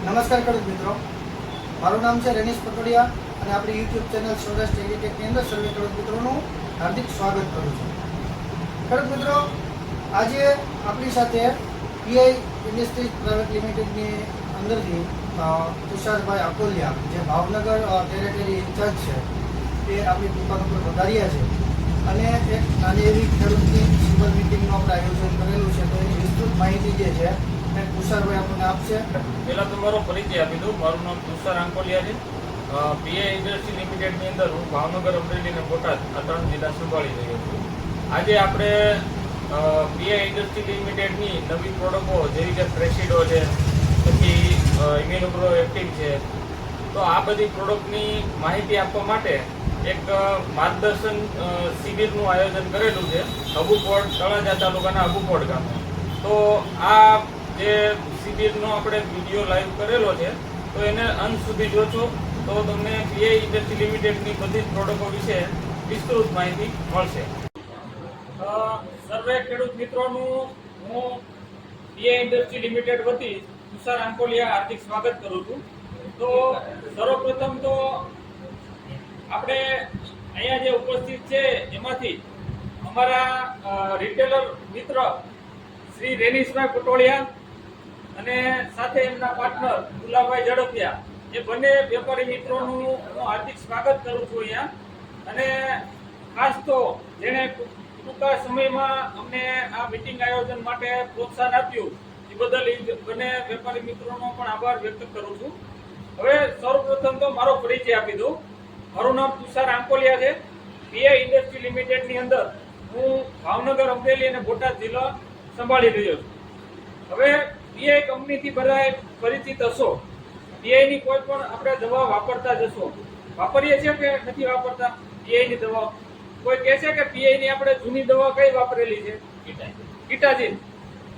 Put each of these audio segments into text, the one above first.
નમસ્કાર ખેડૂત મિત્રો, મારું નામ છે રેનીશ પટોડિયા અને આપણી યુટ્યુબ ચેનલ સૌરાષ્ટ્ર એગ્રીટેકની અંદર સર્વે ખેડૂત મિત્રોનું હાર્દિક સ્વાગત કરું છું. ખેડૂત મિત્રો, આજે આપણી સાથે પીઆઈ ઇન્ડસ્ટ્રીઝ પ્રાઇવેટ લિમિટેડની અંદરથી તુષારભાઈ અકોલિયા, જે ભાવનગર ટેરેટરી ઇન્ચાર્જ છે, તે આપણી દુકાન ઉપર પધાર્યા છે અને એક નાની એવી ખેડૂતની સિમ્પલ મિટિંગનું આપણે આયોજન કરેલું છે. તો એની વિસ્તૃત માહિતી જે છે તુષારભાઈ આપણને આપશે. પહેલા તો મારો પરિચય આપી દઉં. મારું નામ તુષાર આંકોલિયા છે. પીઆઈ ઇન્ડસ્ટ્રી લિમિટેડની અંદર હું ભાવનગર, અમરેલી અને બોટાદ આ 3 જિલ્લા સંભાળી રહ્યો છું. આજે આપણે પીઆઈ ઇન્ડસ્ટ્રી લિમિટેડની નવી પ્રોડક્ટો જેવી કે પ્રેસિડો છે, પછી ઇમ્યુનોગ્રો એક્ટિવ છે, તો આ બધી પ્રોડક્ટની માહિતી આપવા માટે એક માર્ગદર્શન શિબિરનું આયોજન કરેલું છે અબુપોડ, તળાજા તાલુકાના અબુપોડ ગામે. તો આ જે શિબિરનો આપણે વિડીયો લાઈવ કરેલો છે, તો એને અંત સુધી જોશો તો તમને પીઆઈ ઇન્ડસ્ટ્રી લિમિટેડની બધી જ પ્રોડક્ટો વિશે વિસ્તૃત માહિતી મળશે. સર્વે ખેડૂત મિત્રોનું હું પીઆઈ ઇન્ડસ્ટ્રી લિમિટેડ વતી તુષાર આંકોલિયા હાર્દિક સ્વાગત કરું છું. તો સર્વપ્રથમ તો આપણે અહીંયા જે ઉપસ્થિત છે એમાંથી અમારા રિટેલર મિત્ર શ્રી રેનીશભાઈ પટોડિયા અને સાથે એમના પાર્ટનર ગુલાબભાઈ ઝડપિયા, એ બંને વેપારી મિત્રોનું હું હાર્દિક સ્વાગત કરું છું અહીંયા. અને ખાસ તો જેણે ટૂંકા સમયમાં અમને આ મિટિંગ આયોજન માટે પ્રોત્સાહન આપ્યું એ બદલ બંને વેપારી મિત્રોનો પણ આભાર વ્યક્ત કરું છું. હવે સૌપ્રથમ તો મારો પરિચય આપી દઉં. મારું નામ તુષાર આંકોલિયા છે. પીઆઈ ઇન્ડસ્ટ્રી લિમિટેડની અંદર હું ભાવનગર, અમરેલી અને બોટાદ જિલ્લા સંભાળી રહ્યો છું. હવે પીઆઈ કંપનીથી બધા પરિચિત હશો. પીઆઈની કોઈ પણ આપણે દવા વાપરતા જશો, વાપરીએ છીએ કે નથી વાપરતા પીઆઈની દવા? કોઈ કહે છે કે પીઆઈની આપણે જૂની દવા કઈ વાપરેલી છે? કીટાજીન.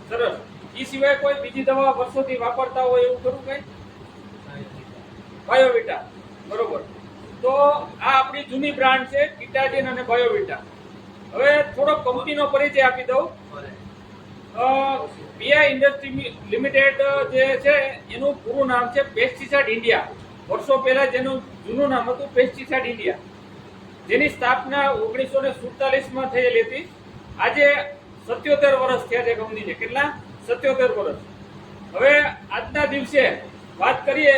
સરસ. એ સિવાય કોઈ બીજી દવા વર્ષોથી વાપરતા હોય એવું ખરું કઈ? બાયોવિટા. બરોબર. તો આ આપણી જૂની બ્રાન્ડ છે, કીટાજીન અને બાયોવિટા. હવે થોડો કંપનીનો પરિચય આપી દઉં. પીઆઈ ઇન્ડસ્ટ્રી લિમિટેડ જે છે એનું પૂરું નામ છે પેસ્ટિસાઇડ ઇન્ડિયા. વર્ષો પહેલા જેનું જૂનું નામ હતું પેસ્ટિસાઇડ ઇન્ડિયા, જેની સ્થાપના 1947માં થયેલી હતી. આજે 77 વર્ષ થયા છે કંપનીને. કેટલા? 77 વર્ષ. હવે આજના દિવસે વાત કરીએ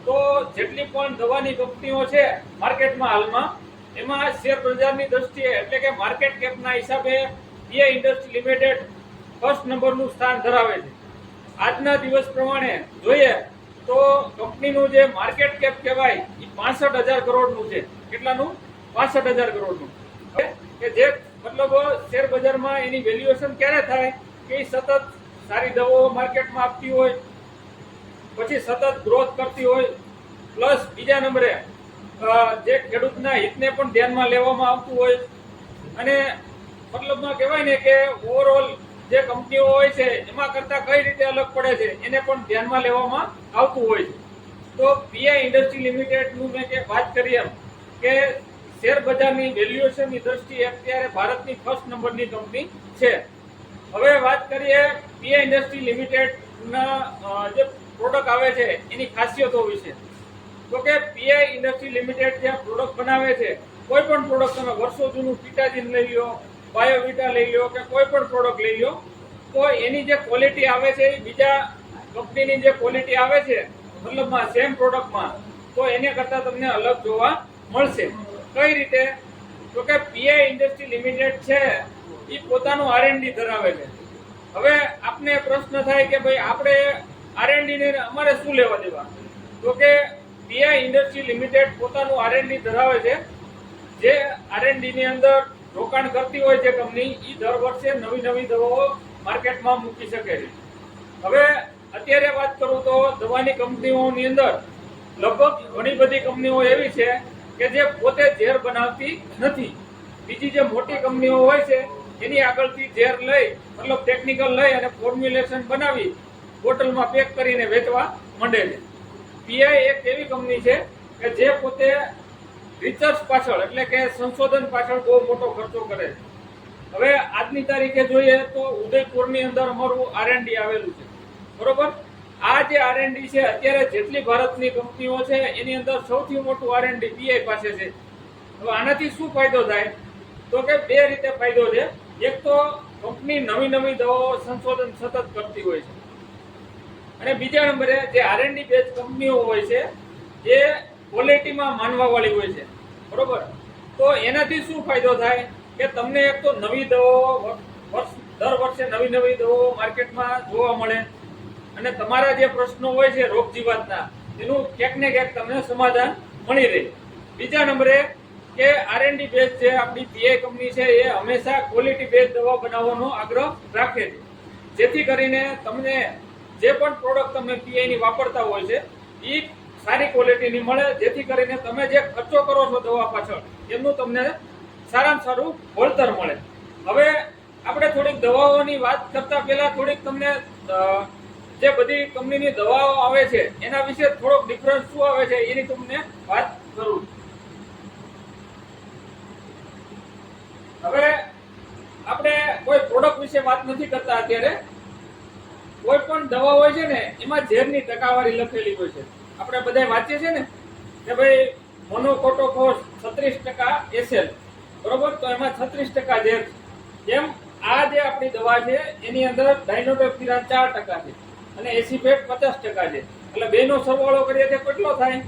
તો જેટલી પણ દવાની કંપનીઓ છે માર્કેટમાં હાલમાં, એમાં શેર બજારની દ્રષ્ટિએ એટલે કે માર્કેટ કેપના હિસાબે પીઆઈ ઇન્ડસ્ટ્રી લિમિટેડ ફર્સ્ટ નંબરનું સ્થાન ધરાવે છે. આજના દિવસ પ્રમાણે જોઈએ તો કંપનીનું જે માર્કેટ કેપ કહેવાય એ 65,000 કરોડનું છે. કેટલાનું? 65,000 કરોડનું. કે જે મતલબ શેર બજારમાં એની વેલ્યુએશન ક્યારે થાય કે સતત સારી દવાઓ માર્કેટમાં આપતી હોય, પછી સતત ગ્રોથ કરતી હોય, પ્લસ બીજા નંબરે જે ખેડૂતના હિતને પણ ધ્યાનમાં લેવામાં આવતું હોય, અને મતલબમાં કહેવાય ને કે ઓવરઓલ જે કંપનીઓ હોય છે એમાં કરતા કઈ રીતે અલગ પડે છે એને પણ ધ્યાનમાં લેવામાં આવતું હોય છે. તો પીઆઈ ઇન્ડસ્ટ્રી લિમિટેડનું મેં કે વાત કરી એમ કે શેર બજારની વેલ્યુએશનની દ્રષ્ટિએ અત્યારે ભારતની ફર્સ્ટ નંબરની કંપની છે. હવે વાત કરીએ પીઆઈ ઇન્ડસ્ટ્રી લિમિટેડના જે પ્રોડક્ટ આવે છે એની ખાસિયતો વિશે. તો કે પીઆઈ ઇન્ડસ્ટ્રી લિમિટેડ જે પ્રોડક્ટ બનાવે છે, કોઈ પણ પ્રોડક્ટ તમે વર્ષો જૂનું કીટાજીન લઈ લો, બાયોવિટા લઈ લો કે કોઈ પણ પ્રોડક્ટ લઈ લો, તો એની જે ક્વોલિટી આવે છે એ બીજા કંપનીની જે ક્વોલિટી આવે છે મતલબમાં સેમ પ્રોડક્ટમાં, તો એને કરતાં તમને અલગ જોવા મળશે. કઈ રીતે? તો કે પીઆઈ ઇન્ડસ્ટ્રી લિમિટેડ છે એ પોતાનું આરએનડી ધરાવે છે. હવે આપને પ્રશ્ન થાય કે ભાઈ આપણે આરએનડી ને અમારે શું લેવા દેવા? તો કે પીઆઈ ઇન્ડસ્ટ્રી લિમિટેડ પોતાનું આરએનડી ધરાવે છે. જે આરએનડી ની અંદર રોકાણ કરતી હોય જે કંપની, એ દર વર્ષે નવી નવી દવાઓ માર્કેટમાં મૂકી શકે છે. હવે અત્યારે વાત કરું તો દવાની કંપનીઓની અંદર લગભગ ઘણી બધી કંપનીઓ એવી છે કે જે પોતે ઝેર બનાવતી નથી. બીજી જે મોટી કંપનીઓ હોય છે એની આગળથી ઝેર લઈ, મતલબ ટેકનિકલ લઈ અને ફોર્મ્યુલેશન બનાવી બોટલમાં પેક કરીને વેચવા માંડે છે. પીઆઈ એક એવી કંપની છે કે જે પોતે રિસર્ચ પાછળ એટલે કે સંશોધન પાછળ બહુ મોટો ખર્ચો કરે છે. હવે આજની તારીખે જોઈએ તો ઉદયપુરની અંદર અમારું આરએનડી આવેલું છે, બરોબર. આ જે R&D છે અત્યારે જેટલી ભારતની કંપનીઓ છે એની અંદર સૌથી મોટું R&D PI પાસે છે. હવે આનાથી શું ફાયદો થાય તો કે બે રીતે ફાયદો છે. એક તો કંપની નવી નવી દવાઓ સંશોધન સતત કરતી હોય છે અને બીજા નંબરે જે R&D બેઝ કંપનીઓ હોય છે એ ક્વોલિટીમાં માનવાવાળી હોય છે, બરોબર. તો એનાથી શું ફાયદો થાય કે તમને એક તો નવી દવાઓ દર વર્ષે નવી નવી દવાઓ માર્કેટમાં જોવા મળે અને તમારા જે પ્રશ્નો હોય છે રોગ જીવાતના એનું ક્યાંક ને ક્યાંક તમને સમાધાન મળી રહે. બીજા નંબરે કે R&D બેઝ જે આપણી PI કંપની છે એ હંમેશા ક્વોલિટી બેઝ દવા બનાવવાનો આગ્રહ રાખે છે, જેથી કરીને તમને જે પણ પ્રોડક્ટ તમે PI ની વાપરતા હોય છે એ સારી ક્વોલિટીની મળે, જેથી કરીને તમે જે ખર્ચો કરો છો દવા પાછળ એમનું તમને સારામાં સારું વળતર મળે. હવે આપણે થોડીક દવાઓની વાત કરતા પહેલા થોડીક તમને જે બધી કંપનીની દવાઓ આવે છે એના વિશે થોડોક ડિફરન્સ શું આવે છે એની તમને વાત કરું. હવે આપણે કોઈ પ્રોડક્ટ વિશે વાત નથી કરતા અત્યારે. કોઈ પણ દવા હોય છે ને એમાં ઝેરની ટકાવારી લખેલી હોય છે. આપણે બધા વાંચીએ છીએ ને કે ભાઈ મોનોકોટોફોસ 36% SL, બરોબર, તો એમાં 36% ઝેર છે. એમ આ જે આપણી દવા છે એની અંદર ડાયનોટોફિરાન 4% છે અને એસિફેટ 50% છે. એટલે બેનો સરવાળો કરીએ તો કેટલો થાય?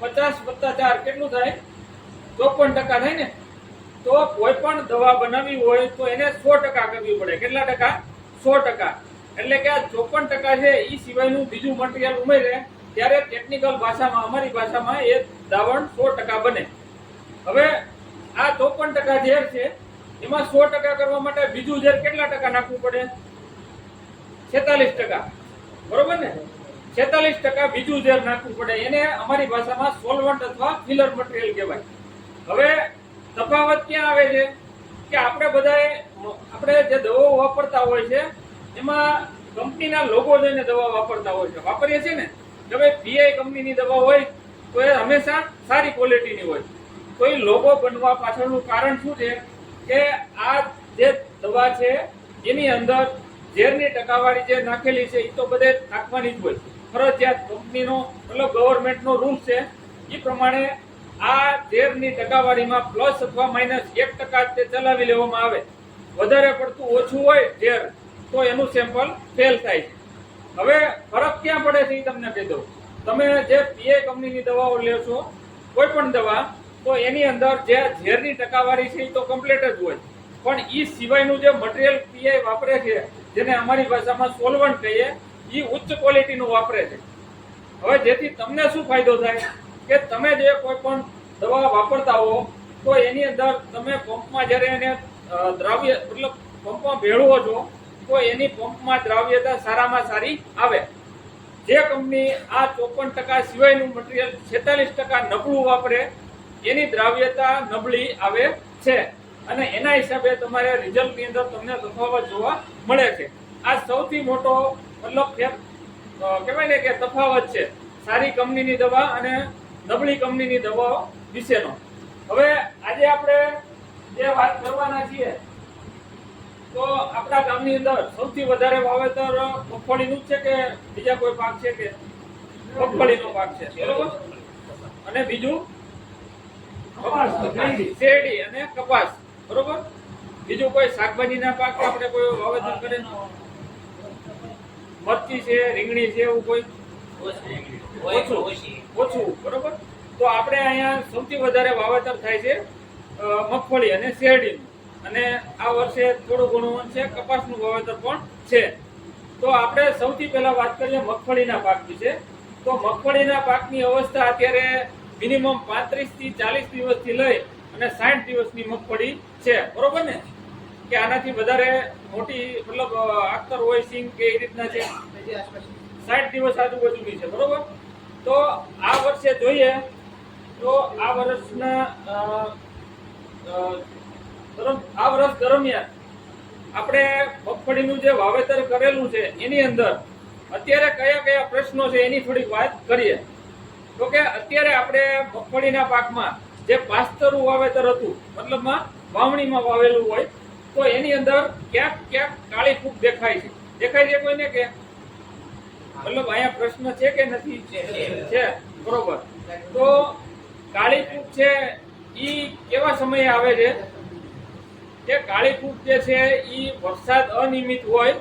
50 + 4 કેટલું થાય? 54% થાય ને. તો કોઈ પણ દવા બનાવવી હોય તો એને 100% કરવી પડે. કેટલા ટકા? 100%. એટલે કે આ 54% છે એ સિવાયનું બીજું મટીરીયલ ઉમેરે ત્યારે ટેકનિકલ ભાષામાં, અમારી ભાષામાં એ દ્રાવણ 100% બને. હવે આ 54% ઝેર છે એમાં 100% કરવા માટે બીજું ઝેર કેટલા ટકા નાખવું પડે? 46%, બરોબર ને? 46% બીજું ઝેર નાખવું પડે. એને અમારી ભાષામાં સોલ્વન્ટ અથવા ફિલર મટીરીયલ કહેવાય. હવે તફાવત ક્યાં આવે છે કે આપણે જે દવાઓ વાપરતા હોય છે એમાં કંપનીના લોગો જોઈને દવા વાપરતા હોય છે. વાપરીએ છીએ ને કે ભાઈ PI કંપનીની દવા હોય તો એ હંમેશા સારી ક્વોલિટીની હોય. તો એ લોગો બનવા પાછળનું કારણ શું છે કે આ જે દવા છે એની અંદર ઝેરની ટકાવારી જે નાખેલી છે એ તો બધે નાખવાની જ હોય. ફરજિયાત કંપનીનો મતલબ ગવર્મેન્ટનો રૂલ છે એ પ્રમાણે આ ઝેરની ટકાવારીમાં પ્લસ અથવા -1% તે ચલાવી લેવામાં આવે. વધારે પડતું ઓછું હોય ઝેર તો એનું સેમ્પલ ફેલ થાય છે. હવે ફરક ક્યાં પડે છે એ તમને કહી દઉં. તમે જે PI કંપનીની દવાઓ લ્યો છો કોઈ પણ દવા, તો એની અંદર જે ઝેરની ટકાવારી છે એ તો કમ્પ્લીટ જ હોય, પણ એ સિવાયનું જે મટીરીયલ PI વાપરે છે જેને અમારી ભાષામાં સોલ્વન્ટ કહીએ એ ઉચ્ચ ક્વોલિટીનું વાપરે છે. હવે જેથી તમને શું ફાયદો થાય કે તમે જે કોઈ પણ દવા વાપરતા હો તો એની અંદર તમે પંપમાં જ્યારે એને દ્રાવ્ય મતલબ પંપમાં ભેળવો છો તો એની પંપમાં દ્રાવ્યતા સારામાં સારી આવે. જે કંપની આ 54% સિવાયનું મટીરીયલ 46% નબળું વાપરે એની દ્રાવ્યતા નબળી આવે છે અને એના હિસાબે તમારે રિઝલ્ટની અંદર તમને તફાવત જોવા મળે છે. આ સૌથી મોટો મતલબ કહેવાય ને કે તફાવત છે સારી કંપનીની દવા અને નબળી કંપનીની દવાઓ વિશેનો. હવે આજે આપણે જે વાત કરવાના છીએ તો આપણા ગામની અંદર સૌથી વધારે વાવેતર મગફળીનું છે કે બીજા કોઈ પાક છે? કે મગફળીનો પાક છે, બરોબર. અને બીજું શેરડી અને કપાસ, બરોબર. બીજું કોઈ શાકભાજીના પાક આપણે કોઈ વાવેતર કરે? મરચી છે, રીંગણી છે, એવું કોઈ? ઓછું, બરોબર. તો આપણે અહીંયા સૌથી વધારે વાવેતર થાય છે મગફળી અને શેરડીનું, અને આ વર્ષે થોડું ઘણું છે કપાસનું વાવેતર પણ છે. તો આપણે સૌથી પહેલા વાત કરીએ મગફળીના પાક વિશે. તો મગફળીના પાકની અવસ્થા અત્યારે મિનિમમ 35 થી 40 દિવસથી લઈ અને 60 દિવસની મગફળી છે, બરોબર ને? કે આનાથી વધારે મોટી મતલબ આખતર હોય સિંગ કે એ રીતના છે? 60 દિવસ આજુબાજુની છે, બરોબર. તો આ વર્ષે જોઈએ તો આ વર્ષ દરમિયાન આપણે મગફળીનું જે વાવેતર કરેલું છે એની અંદર અત્યારે કયા કયા પ્રશ્નો છે એની થોડીક વાત કરીએ. તો કે અત્યારે આપણે મગફળીના પાકમાં જે પાસ્તરું વાવેતર હતું, મતલબમાં વાવણીમાં વાવેલું હોય, તો એની અંદર ક્યાંક કાળી ફૂગ દેખાય છે. કોઈને કે મતલબ અહીંયા પ્રશ્ન છે કે નથી? છે. બરોબર. તો કાળી ફૂગ છે ઈ કેવા સમયે આવે છે? કે કાળી ફૂગ જે છે ઈ વરસાદ અનિયમિત હોય,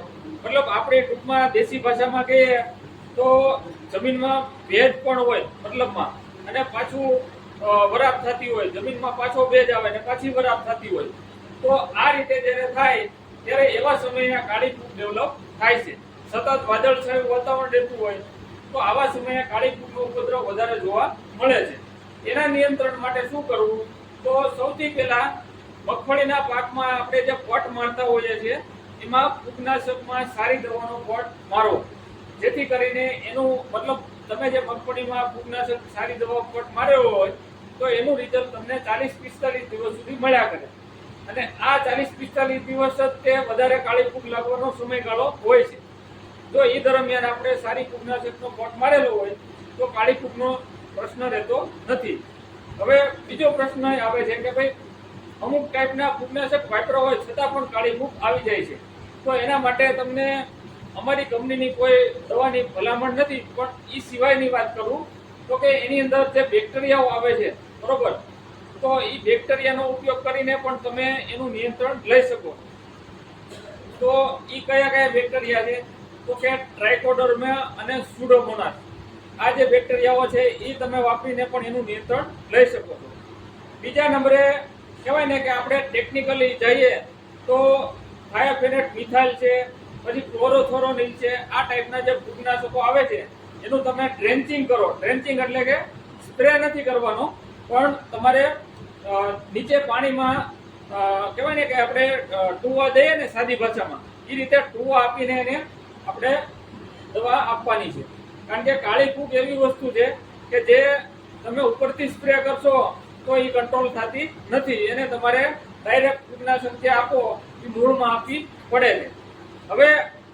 મતલબ આપણે ટૂંકમાં દેશી ભાષામાં કહીએ તો જમીનમાં ભેજ પણ હોય મતલબમાં, અને પાછું વરાપ થતી હોય, જમીનમાં પાછો ભેજ આવે ને પાછી વરાપ થતી હોય. તો આ રીતે જ્યારે થાય ત્યારે એવા સમયે કાળી ફૂગ ડેવલપ થાય છે. સતત વાદળછાયું વાતાવરણ રહેતું હોય તો આવા સમયે કાળી ફૂગનો ઉપદ્રવ વધારે જોવા મળે છે. એના નિયંત્રણ માટે શું કરવું? તો સૌથી પહેલા મગફળીના પાકમાં આપણે જે પટ મારતા હોઈએ છીએ એમાં ફૂગનાશકમાં સારી દવાનો પટ મારો, જેથી કરીને એનું મતલબ તમે જે મગફળીમાં ફૂગનાશક સારી દવા પટ માર્યો હોય તો એનું રિઝલ્ટ તમને 40-45 દિવસ સુધી મળ્યા કરે. અને આ 40-45 દિવસ જ તે વધારે કાળી ફૂગ લાગવાનો સમયગાળો હોય છે. જો એ દરમિયાન આપણે સારી ફૂગનાશકનો પટ મારેલો હોય તો કાળી ફૂગનો પ્રશ્ન રહેતો નથી. હવે બીજો પ્રશ્ન આવે છે કે ભાઈ અમુક ટાઈપના ફૂગનાશક વાપર્યા હોય છતાં પણ કાળી ફૂગ આવી જાય છે, તો એના માટે તમને અમારી કંપનીની કોઈ દવાની ભલામણ નથી, પણ એ સિવાયની વાત કરું તો કે એની અંદર જે બેક્ટેરિયાઓ આવે છે, બરોબર, તો એ બેક્ટેરિયાનો ઉપયોગ કરીને પણ તમે એનું નિયંત્રણ લઈ શકો. તો એ કયા કયા બેક્ટેરિયા છે? તો કે ટ્રાઇકોડર્મા અને સ્યુડોમોનાસ. આ જે બેક્ટેરિયાઓ છે એ તમે વાપરીને પણ એનું નિયંત્રણ લઈ શકો છો. બીજા નંબરે કહેવાય ને કે આપણે ટેકનિકલી જઈએ તો થાયોફેનેટ મિથાઇલ છે, પછી ક્લોરોથોરોનિલ છે, આ ટાઈપના જે ફૂગનાશકો આવે છે એનું તમે ડ્રેન્ચિંગ કરો. ડ્રેન્ચિંગ એટલે કે સ્પ્રે નથી કરવાનો, પણ તમારે નીચે પાણીમાં કહેવાય ને કે આપણે ટૂવા દઈએ ને સાદી ભાષામાં, એ રીતે ટૂવા આપીને એને આપણે દવા આપવાની છે. કારણ કે કાળી ફૂગ એવી વસ્તુ છે કે જે તમે ઉપરથી સ્પ્રે કરશો તો એ કંટ્રોલ થતી નથી. એને તમારે ડાયરેક્ટ ફૂગનાશક જે આપો એ મૂળમાં આપવી પડે છે. હવે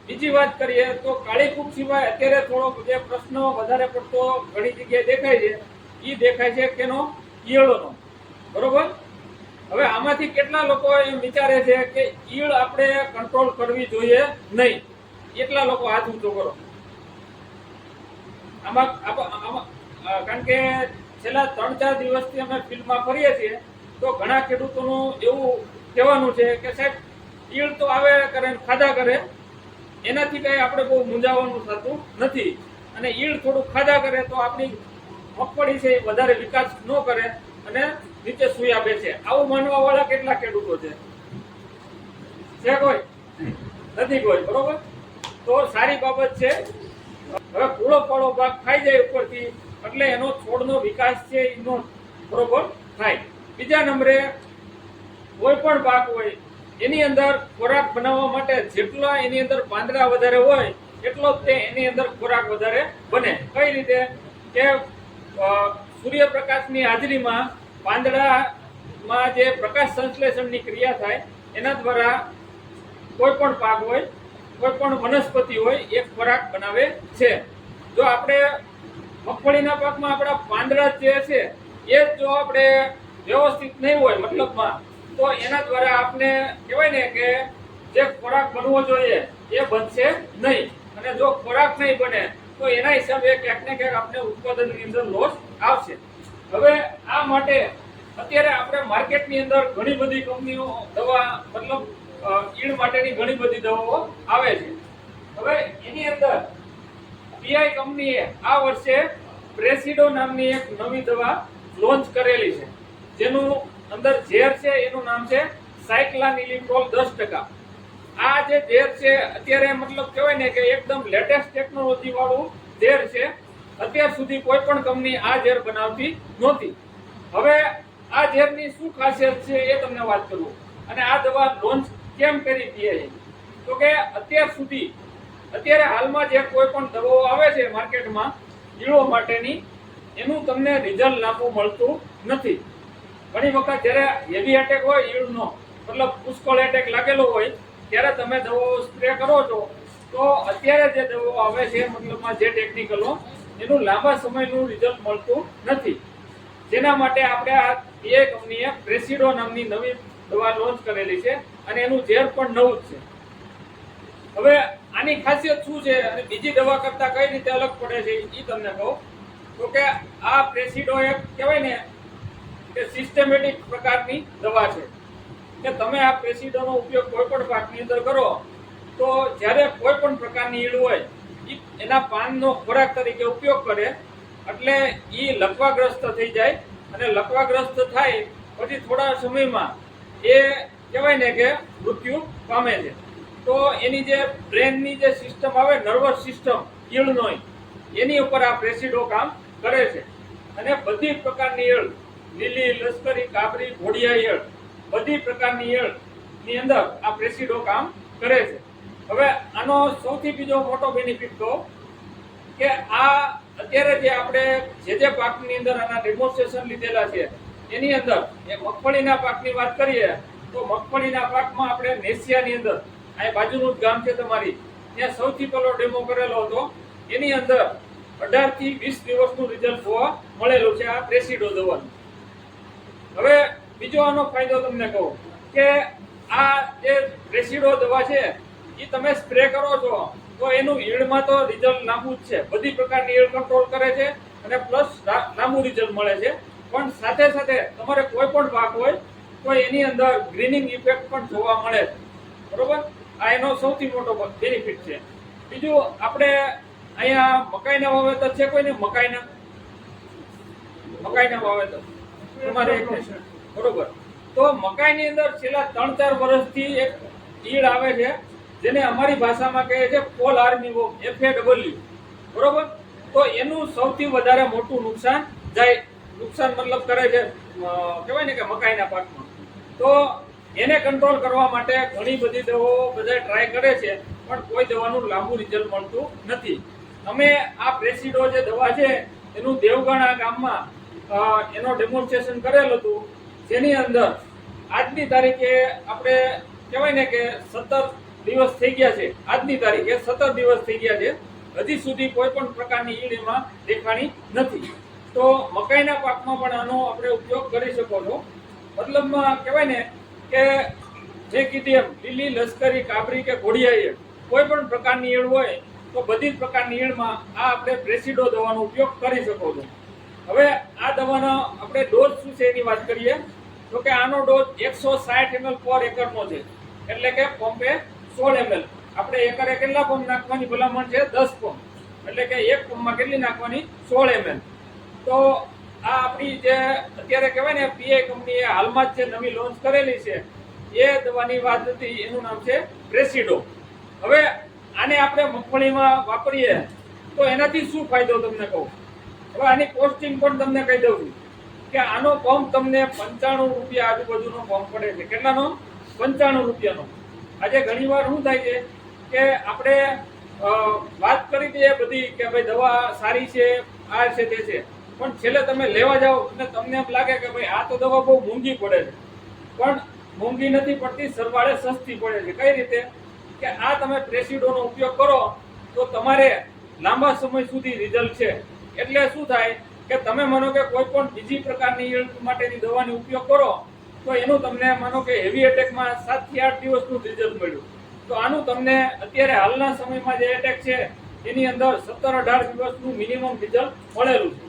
બીજી વાત કરીએ તો કાળી ફૂગ સિવાય અત્યારે થોડોક જે પ્રશ્ન વધારે પડતો ઘણી જગ્યાએ દેખાય છે એ દેખાય છે કેનો? ઈયળોનો. બરોબર. હવે આમાંથી કેટલા લોકો એમ વિચારે છે કે ઈયળ આપણે કંટ્રોલ કરવી જોઈએ નહીં? એટલા લોકો હાથ ઊંચો કરો. આમાં કારણ કે છેલ્લા 3-4 દિવસથી અમે ફિલ્ડમાં ફરીએ છીએ તો ઘણા ખેડૂતોનું એવું કહેવાનું છે કે સાહેબ ઈયળ તો આવે કરે ને ખાધા કરે, એનાથી કઈ આપણે બહુ મૂંઝાવાનું થતું નથી, અને ઈયળ થોડું ખાધા કરે તો આપણી મગફળી છે એ વધારે વિકાસ ન કરે અને નીચે સુયા બેસે. આવું માનવા વાળા કેટલા ખેડૂતો છે? કોઈ નથી? કોઈ. બરોબર. તો સારી બાબત છે. હવે પૂળો પાળો ભાગ ખાઈ જાય ઉપરથી એટલે એનો છોડનો વિકાસ છે એનો બરોબર થાય. બીજા નંબરે કોઈ પણ પાક હોય એની અંદર ખોરાક બનાવવા માટે જેટલા એની અંદર પાંદડા વધારે હોય એટલો જ તે એની અંદર ખોરાક વધારે બને. કઈ રીતે? કે સૂર્યપ્રકાશની હાજરીમાં પાંદડામાં જે પ્રકાશ સંશ્લેષણની ક્રિયા થાય એના દ્વારા કોઈ પણ પાક હોય, કોઈ પણ વનસ્પતિ હોય એ ખોરાક બનાવે છે. જો આપણે મગફળીના પાકમાં આપણા પાંદડા જે છે એ જો આપણે વ્યવસ્થિત નહીં હોય મતલબમાં, તો એના દ્વારા આપણે કહેવાય ને કે જે ખોરાક બનવો જોઈએ એ બનશે નહીં, અને જો ખોરાક નહીં બને તો એના હિસાબે ક્યાંક ને ક્યાંક આપણે ઉત્પાદનની અંદર લોસ આવશે. હવે આ માટે અત્યારે આપણે માર્કેટની અંદર ઘણી બધી કંપનીઓ દવા મતલબ ઈયળ માટેની ઘણી બધી દવાઓ આવે છે. હવે એની અંદર પીઆઈ કંપનીએ આ વર્ષે પ્રેસિડો નામની એક નવી દવા લોન્ચ કરેલી છે, જેનું અંદર ઝેર છે એનું નામ છે સાયક્લાનિલિપ્રોલ 10%. આ જે ઝેર છે અત્યારે મતલબ કહેવાય ને કે એકદમ લેટેસ્ટ ટેકનોલોજી વાળું ઝેર છે. અત્યાર સુધી કોઈ પણ કંપની આ ઝેર બનાવતી નહોતી. હવે આ ઝેરની શું ખાસિયત છે એ તમને વાત કરું. અને આ દવા લોન્ચ કેમ કરી પીઆઈ? તો કે અત્યારે હાલમાં જે કોઈ પણ દવાઓ આવે છે માર્કેટમાં ઈયળો માટેની, એનું તમને રિઝલ્ટ લાંબુ મળતું નથી. ઘણી વખત જ્યારે હેવી એટેક હોય ઈયળનો, મતલબ પુષ્કળ એટેક લાગેલો હોય ત્યારે તમે દવાઓ સ્પ્રે કરો છો, તો અત્યારે જે દવાઓ આવે છે મતલબમાં જે ટેકનિકલો, એનું લાંબા સમયનું રિઝલ્ટ મળતું નથી. જેના માટે આપણે આ પીઆઈ કંપનીએ પ્રેસિડો નામની નવી દવા લોન્ચ કરેલી છે, અને એનું ઝેર પણ નવું જ છે. હવે આની ખાસિયત શું છે અને બીજી દવા કરતા કઈ રીતે અલગ પડે છે એ તમને કહું તો કે આ પ્રેસિડો એક કહેવાય ને કે સિસ્ટમેટિક પ્રકારની દવા છે કે તમે આ પ્રેસિડોનો ઉપયોગ કોઈ પણ પાકની અંદર કરો તો જ્યારે કોઈ પણ પ્રકારની ઈયળ હોય એના પાનનો ખોરાક તરીકે ઉપયોગ કરે એટલે એ લકવાગ્રસ્ત થઈ જાય અને લકવાગ્રસ્ત થાય પછી થોડા સમયમાં એ કહેવાય ને કે મૃત્યુ પામે છે. તો એની જે બ્રેનની જે સિસ્ટમ આવે નર્વસ સિસ્ટમ ઈયળનો એની ઉપર આ પ્રેસિડો કામ કરે છે અને બધી પ્રકારની ઈયળ લીલી, લશ્કરી, કાબરી, ઘોડિયા ઈયળ બધી પ્રકારની ઈયળની અંદર આ પ્રેસિડો કામ કરે છે. હવે આનો સૌથી બીજો મોટો બેનિફિટ કહો કે આ અત્યારે જે આપણે જે પાકની અંદર આના ડેમોન્સ્ટ્રેશન લીધેલા છે એની અંદર એ મગફળીના પાકની વાત કરીએ તો મગફળીના પાકમાં આપણે નેસિયાની અંદર આ બાજુનું જ ગામ છે તમારી ત્યાં સૌથી પહેલો ડેમો કરેલો હતો. એની અંદર 18 થી 20 દિવસનું રિઝલ્ટ જોવા મળેલું છે આ પ્રેસિડો દવાનું. હવે બીજો આનો ફાયદો તમને કહું કે આ જે પ્રેસિડો દવા છે એ તમે સ્પ્રે કરો છો તો એનું ઈયળમાં તો રિઝલ્ટ લાંબુ જ છે, બધી પ્રકારની ઈયળ કંટ્રોલ કરે છે અને પ્લસ લાંબુ રિઝલ્ટ મળે છે. પણ સાથે સાથે તમારે કોઈ પણ પાક હોય તો એની અંદર ગ્રીનિંગ ઇફેક્ટ પણ જોવા મળે છે. બરોબર, આ એનો સૌથી મોટો બેનિફિટ છે. બીજું આપણે અહીંયા મકાઈના વાવેતર છે કોઈને મકાઈના વાવેતર તમારે એક બરોબર. તો મકાઈની અંદર છેલ્લા 3-4 વર્ષથી એક ઈયળ આવે છે જેને અમારી ભાષામાં કહે છે પોલ આર્મીવોર્મ FAW. બરોબર, તો એનું સૌથી વધારે મોટું નુકસાન મતલબ કરે છે કહેવાય ને કે મકાઈના પાકમાં. તો એને કંટ્રોલ કરવા માટે ઘણી બધી દવાઓ બધા ટ્રાય કરે છે પણ કોઈ દવાનું લાંબુ રિઝલ્ટ મળતું નથી. અમે આ પ્રેસિડો જે દવા છે એનું દેવગણા ગામમાં એનો ડેમોન્સ્ટ્રેશન કરેલ હતું જેની અંદર આજની તારીખે આપણે કહેવાય ને કે 17 દિવસ થઈ ગયા છે. આજની તારીખે 17 દિવસ થઈ ગયા છે, હજી સુધી કોઈ પણ પ્રકારની ઈયળ એમાં દેખાણી નથી. તો મકાઈના પાકમાં પણ આનો આપણે ઉપયોગ કરી શકો છો. મતલબમાં કહેવાય ને કે જે કીધી એમ લીલી, લશ્કરી, કાબરી કે ઘોડિયા ઈયળ કોઈ પણ પ્રકારની ઈયળ હોય તો બધી જ પ્રકારની ઈયળમાં આ આપણે પ્રેસિડો દવાનો ઉપયોગ કરી શકો છો. હવે આ દવાનો આપણે ડોઝ શું છે એની વાત કરીએ તો કે આનો ડોઝ 160 ml પર એકરનો છે, એટલે કે પંપે 16 ml. આપણે એકરે કેટલા પંપ નાખવાની ભલામણ છે? 10 પંપ, એટલે કે એક પંપમાં કેટલી નાખવાની? 16 ml. તો આ આપણી જે અત્યારે કહેવાય ને પીઆઈ કંપનીએ હાલમાં જ જે નવી લોન્ચ કરેલી છે એ દવાની વાત હતી, એનું નામ છે પ્રેસિડો. હવે આને આપણે મગફળીમાં વાપરીએ તો એનાથી શું ફાયદો તમને કહું. હવે આની કોસ્ટિંગ પણ તમને કહી દઉં છું કે આનો પંપ તમને 95 રૂપિયા આજુબાજુનો પંપ પડે છે. કેટલાનો? 95 રૂપિયાનો. આજે ઘણીવાર શું થાય છે કે આપણે વાત કરી દઈએ બધી કે ભાઈ દવા સારી છે, આ છે તે છે, પણ છેલ્લે તમે લેવા જાઓ અને તમને એમ લાગે કે ભાઈ આ તો દવા બહુ મોંઘી પડે છે. પણ મોંઘી નથી પડતી, સરવાળે સસ્તી પડે છે. કઈ રીતે? કે આ તમે પ્રેસિડોનો ઉપયોગ કરો તો તમારે લાંબા સમય સુધી રિઝલ્ટ છે. એટલે શું થાય કે તમે માનો કે કોઈ પણ બીજી પ્રકારની ઈયળ માટેની દવાનો ઉપયોગ કરો તો એનું તમને માનો કે હેવી એટેકમાં 7 થી 8 દિવસનું રિઝલ્ટ મળ્યું, તો આનું તમને અત્યારે હાલના સમયમાં જે એટેક છે એની અંદર 17-18 દિવસનું મિનિમમ રિઝલ્ટ મળેલું છે.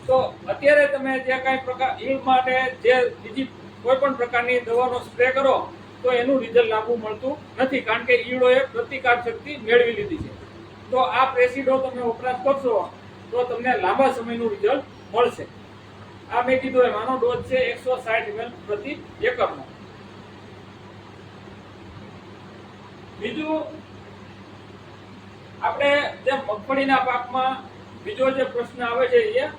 તો અત્યારે તમે જે કાંઈ પ્રકાર ઈયળ માટે જે બીજી કોઈ પણ પ્રકારની દવાનો સ્પ્રે કરો તો એનું રિઝલ્ટ લાંબુ મળતું નથી, કારણ કે ઈયળોએ પ્રતિકાર શક્તિ મેળવી લીધી છે. તો આ પ્રેસિડો તમે વપરાશ કરશો તો તમને લાંબા સમયનું રિઝલ્ટ મળશે. આ મેં કીધું એમ આનો ડોઝ છે 160 ml પ્રતિ એકરનો. બીજું આપણે જે મગફળીના પાકમાં બીજો જે પ્રશ્ન આવે છે એ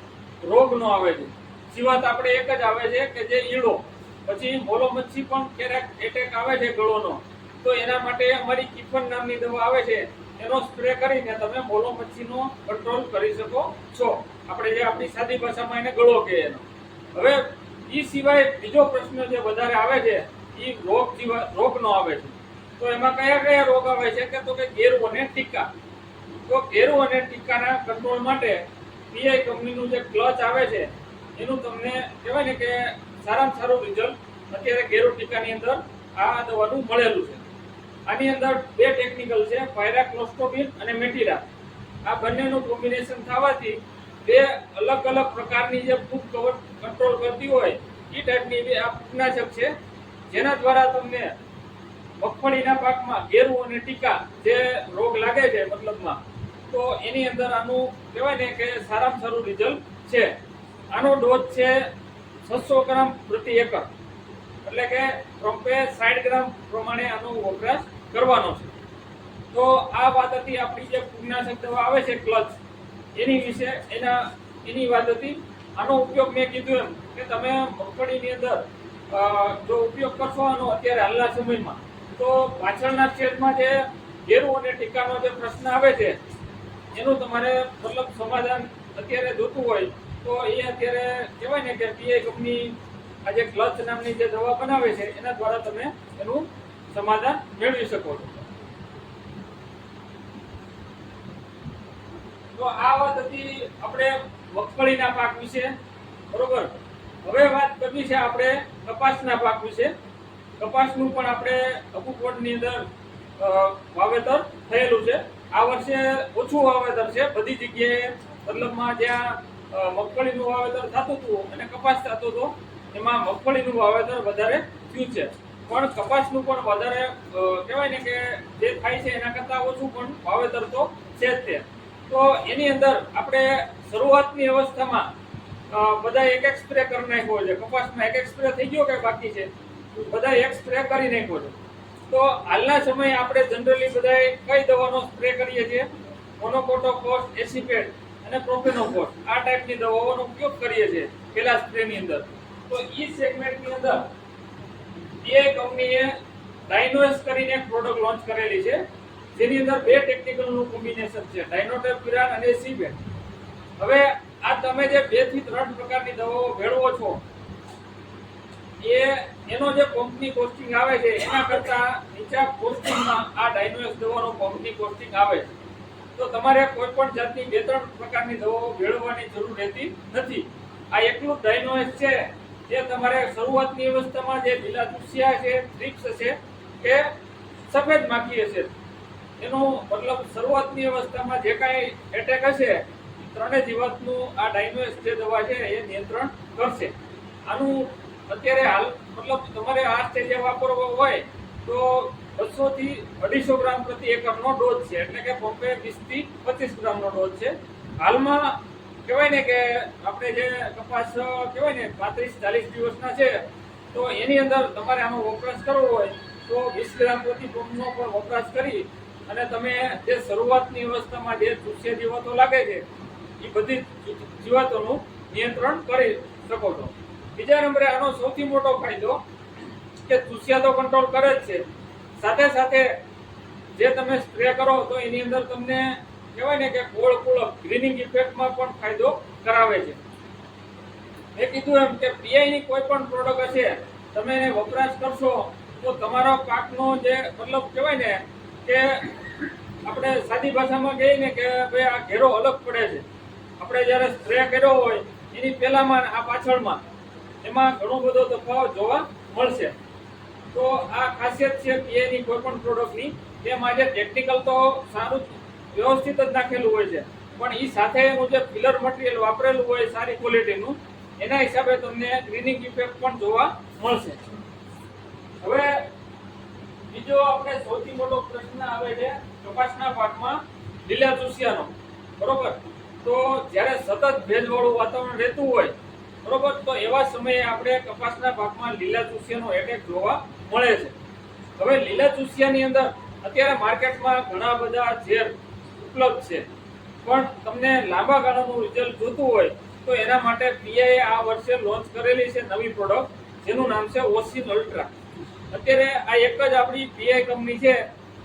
રોગનો આવે છે. જીવાત આપણે એક જ આવે છે કે જે ઈયળો, પછી મોલો મચ્છી પણ ક્યારેક એટેક આવે છે ગળોનો, તો એના માટે અમારી કિફન નામની દવા આવે છે, એનો સ્પ્રે કરીને તમે મોલો મચ્છીનો કંટ્રોલ કરી શકો છો. આપણે જે આપણી સાદી ભાષામાં એને ગળો કહે એનો. હવે એ સિવાય બીજો પ્રશ્ન જે વધારે આવે છે એ રોગનો આવે છે. તો એમાં કયા કયા રોગ આવે છે કે તો કે ગેરુ અને ટીકા. તો ગેરુ અને ટીકાના કંટ્રોલ માટે પીઆઈ કંપનીનું જે ક્લચ આવે છે એનું તમને કહેવાય ને કે સારામાં સારું રિઝલ્ટ અત્યારે ગેરુ ટીકાની અંદર આ દવાનું મળેલું છે. આની અંદર બે ટેકનિકલ છે, પાયરાક્લોસ્ટ્રોબિન અને મેટિરા. આ બંનેનું કોમ્બિનેશન થવાથી બે અલગ અલગ પ્રકારની જે ફૂગ કંટ્રોલ કરતી હોય એ ટાઈપની બે આ ફૂગનાશક છે, જેના દ્વારા તમને મગફળીના પાકમાં ઘેરું અને ટીકા જે રોગ લાગે છે મતલબમાં, તો એની અંદર આનું કહેવાય ને કે સારામાં સારું રિઝલ્ટ છે. આનો ડોઝ છે 600 ગ્રામ પ્રતિ એકર, એટલે કે પંપે 60 ગ્રામ પ્રમાણે આનો વપરાશ કરવાનો છે. તો આ વાત હતી આપણી જે ફૂગનાશક દવા આવે છે ક્લચ, એની વિશે એની વાત હતી. આનો ઉપયોગ મેં કીધું એમ કે તમે મગફળીની અંદર જો ઉપયોગ કરશો આનો અત્યારે હાલના સમયમાં, તો પાછળના સ્ટેજમાં જે ઘેરું અને ટીકાનો જે પ્રશ્ન આવે છે એનું તમારે મતલબ સમાધાન અત્યારે જોતું હોય તો એ અત્યારે કહેવાય ને કે પીઆઈ કંપની આ જે ક્લચ નામની જે દવા બનાવે છે એના દ્વારા તમે એનું સમાધાન મેળવી શકો છો. તો આ વાત હતી આપણે મગફળીના પાક વિશે, બરોબર. હવે વાત કરવી છે આપણે કપાસના પાક વિશે. કપાસનું પણ આપણે અબુકોટની અંદર વાવેતર થયેલું છે. આ વર્ષે ઓછું વાવેતર છે બધી જગ્યાએ, મતલબમાં જ્યાં મગફળીનું વાવેતર થતું હતું અને કપાસ થતો હતો એમાં મગફળીનું વાવેતર વધારે થયું છે, પણ કપાસનું પણ વધારે કહેવાય ને કે જે થાય છે એના કરતાં ઓછું પણ વાવેતર તો છે જ તે. તો એની અંદર આપણે શરૂઆતની અવસ્થામાં બધા એક સ્પ્રે કરી નાખ્યો છે. કપાસમાં એક સ્પ્રે થઈ ગયો કે બાકી છે? બધા એક સ્પ્રે કરી નાખ્યો છે. તો હાલના સમયે આપણે જનરલી બધા કઈ દવાનો સ્પ્રે કરીએ છીએ? મોનોકોટોકોસ, એસિપેટ અને પ્રોફેનોકોસ, આ ટાઈપની દવાઓનો ઉપયોગ કરીએ છીએ પેલા સ્પ્રેની અંદર. તો ઈ સેગમેન્ટની અંદર પીઆઈ કંપનીએ ડાયનોએસ કરીને એક પ્રોડક્ટ લોન્ચ કરેલી છે, જેની અંદર બે ટેકનિકલનું કોમ્બિનેશન છે, ડાયનોટેપિરાન અને સીબેટ. હવે આ તમે જે 2 થી 3 પ્રકારની દવાઓ ભેળવો છો એનો જે કંપની કોસ્ટિંગ આવે છે એના કરતા નીચા કોસ્ટિંગમાં આ ડાયનોએસ દવાનો કંપની કોસ્ટિંગ આવે છે. તો તમારે કોઈ પણ જાતની 2-3 પ્રકારની દવાઓ ભેળવવાની જરૂર રહેતી નથી. આ એકલું ડાયનોએસ છે જે તમારે શરૂઆતની અવસ્થામાં જે લીલા ચૂસિયા છે, થ્રિપ્સ છે કે સફેદ માખી હશે, એનું મતલબ શરૂઆતની અવસ્થામાં જે કાંઈ એટેક હશે ત્રણેય જીવાતનું આ ડાયનોએસ જે દવા છે એ નિયંત્રણ કરશે. આનું અત્યારે હાલ મતલબ તમારે આ સ્ટેજે વાપરવો હોય તો 200 થી 250 ગ્રામ પ્રતિ એકરનો ડોઝ છે, એટલે કે પંપે 20 થી 25 ગ્રામનો ડોઝ છે. હાલમાં કહેવાય ને કે આપણે જે કપાસ કહેવાય ને 35-40 દિવસના છે, તો એની અંદર તમારે આનો વપરાશ કરવો હોય તો 20 ગ્રામ પ્રતિ પંપનો પણ વપરાશ કરી અને તમે જે શરૂઆતની અવસ્થામાં જે ચૂસ્યા જીવાતો લાગે છે એ બધી જીવાતોનું નિયંત્રણ કરી શકો છો. બીજા નંબરે આનો સૌથી મોટો ફાયદો કે ચૂસ્યા તો કંટ્રોલ કરે જ છે, સાથે સાથે જે તમે સ્પ્રે કરો તો એની અંદર તમને કહેવાય ને કે ગોળ ગ્રીનિંગ ઇફેક્ટમાં પણ ફાયદો કરાવે છે. મેં કીધું એમ કે પીઆઈની કોઈ પણ પ્રોડક્ટ હશે તમે એને વપરાશ કરશો તો તમારા પાકનો જે મતલબ કહેવાય ને કે આપણે સાદી ભાષામાં કહીએ ને કે ભાઈ આ ઘેરો અલગ પડે છે. આપણે જ્યારે સ્પ્રે કર્યો હોય એની પહેલામાં આ પાછળમાં એમાં ઘણો બધો તફાવત જોવા મળશે. તો આ ખાસિયત છે પીઆઈની કોઈ પણ પ્રોડક્ટની. તેમાં જે ટેકનિકલ તો સારું વ્યવસ્થિત જ નાખેલું હોય છે, પણ એ સાથે એનું જે ફિલર મટીરિયલ વાપરેલું હોય સારી ક્વોલિટીનું, એના હિસાબે તમને ગ્રીનિંગ ઇફેક્ટ પણ જોવા મળશે. હવે બીજો આપણે સૌથી મોટો પ્રશ્ન આવે છે કપાસના પાકમાં લીલા ચૂસિયાનો, બરોબર. તો જ્યારે સતત ભેજવાળું વાતાવરણ રહેતું હોય, બરોબર, તો એવા સમયે આપણે કપાસના પાકમાં લીલા ચૂસિયાનો એટેક જોવા મળે છે. હવે લીલા ચૂસિયાની અંદર અત્યારે માર્કેટમાં ઘણા બધા ઝેર ઉપલબ્ધ છે, પણ તમને લાંબા ગાળાનું રિઝલ્ટ જોતું હોય તો એના માટે પીઆઈએ આ વર્ષે લોન્ચ કરેલી છે નવી પ્રોડક્ટ, જેનું નામ છે ઓસિન અલ્ટ્રા. અત્યારે આ એક જ આપણી પીઆઈ કંપની છે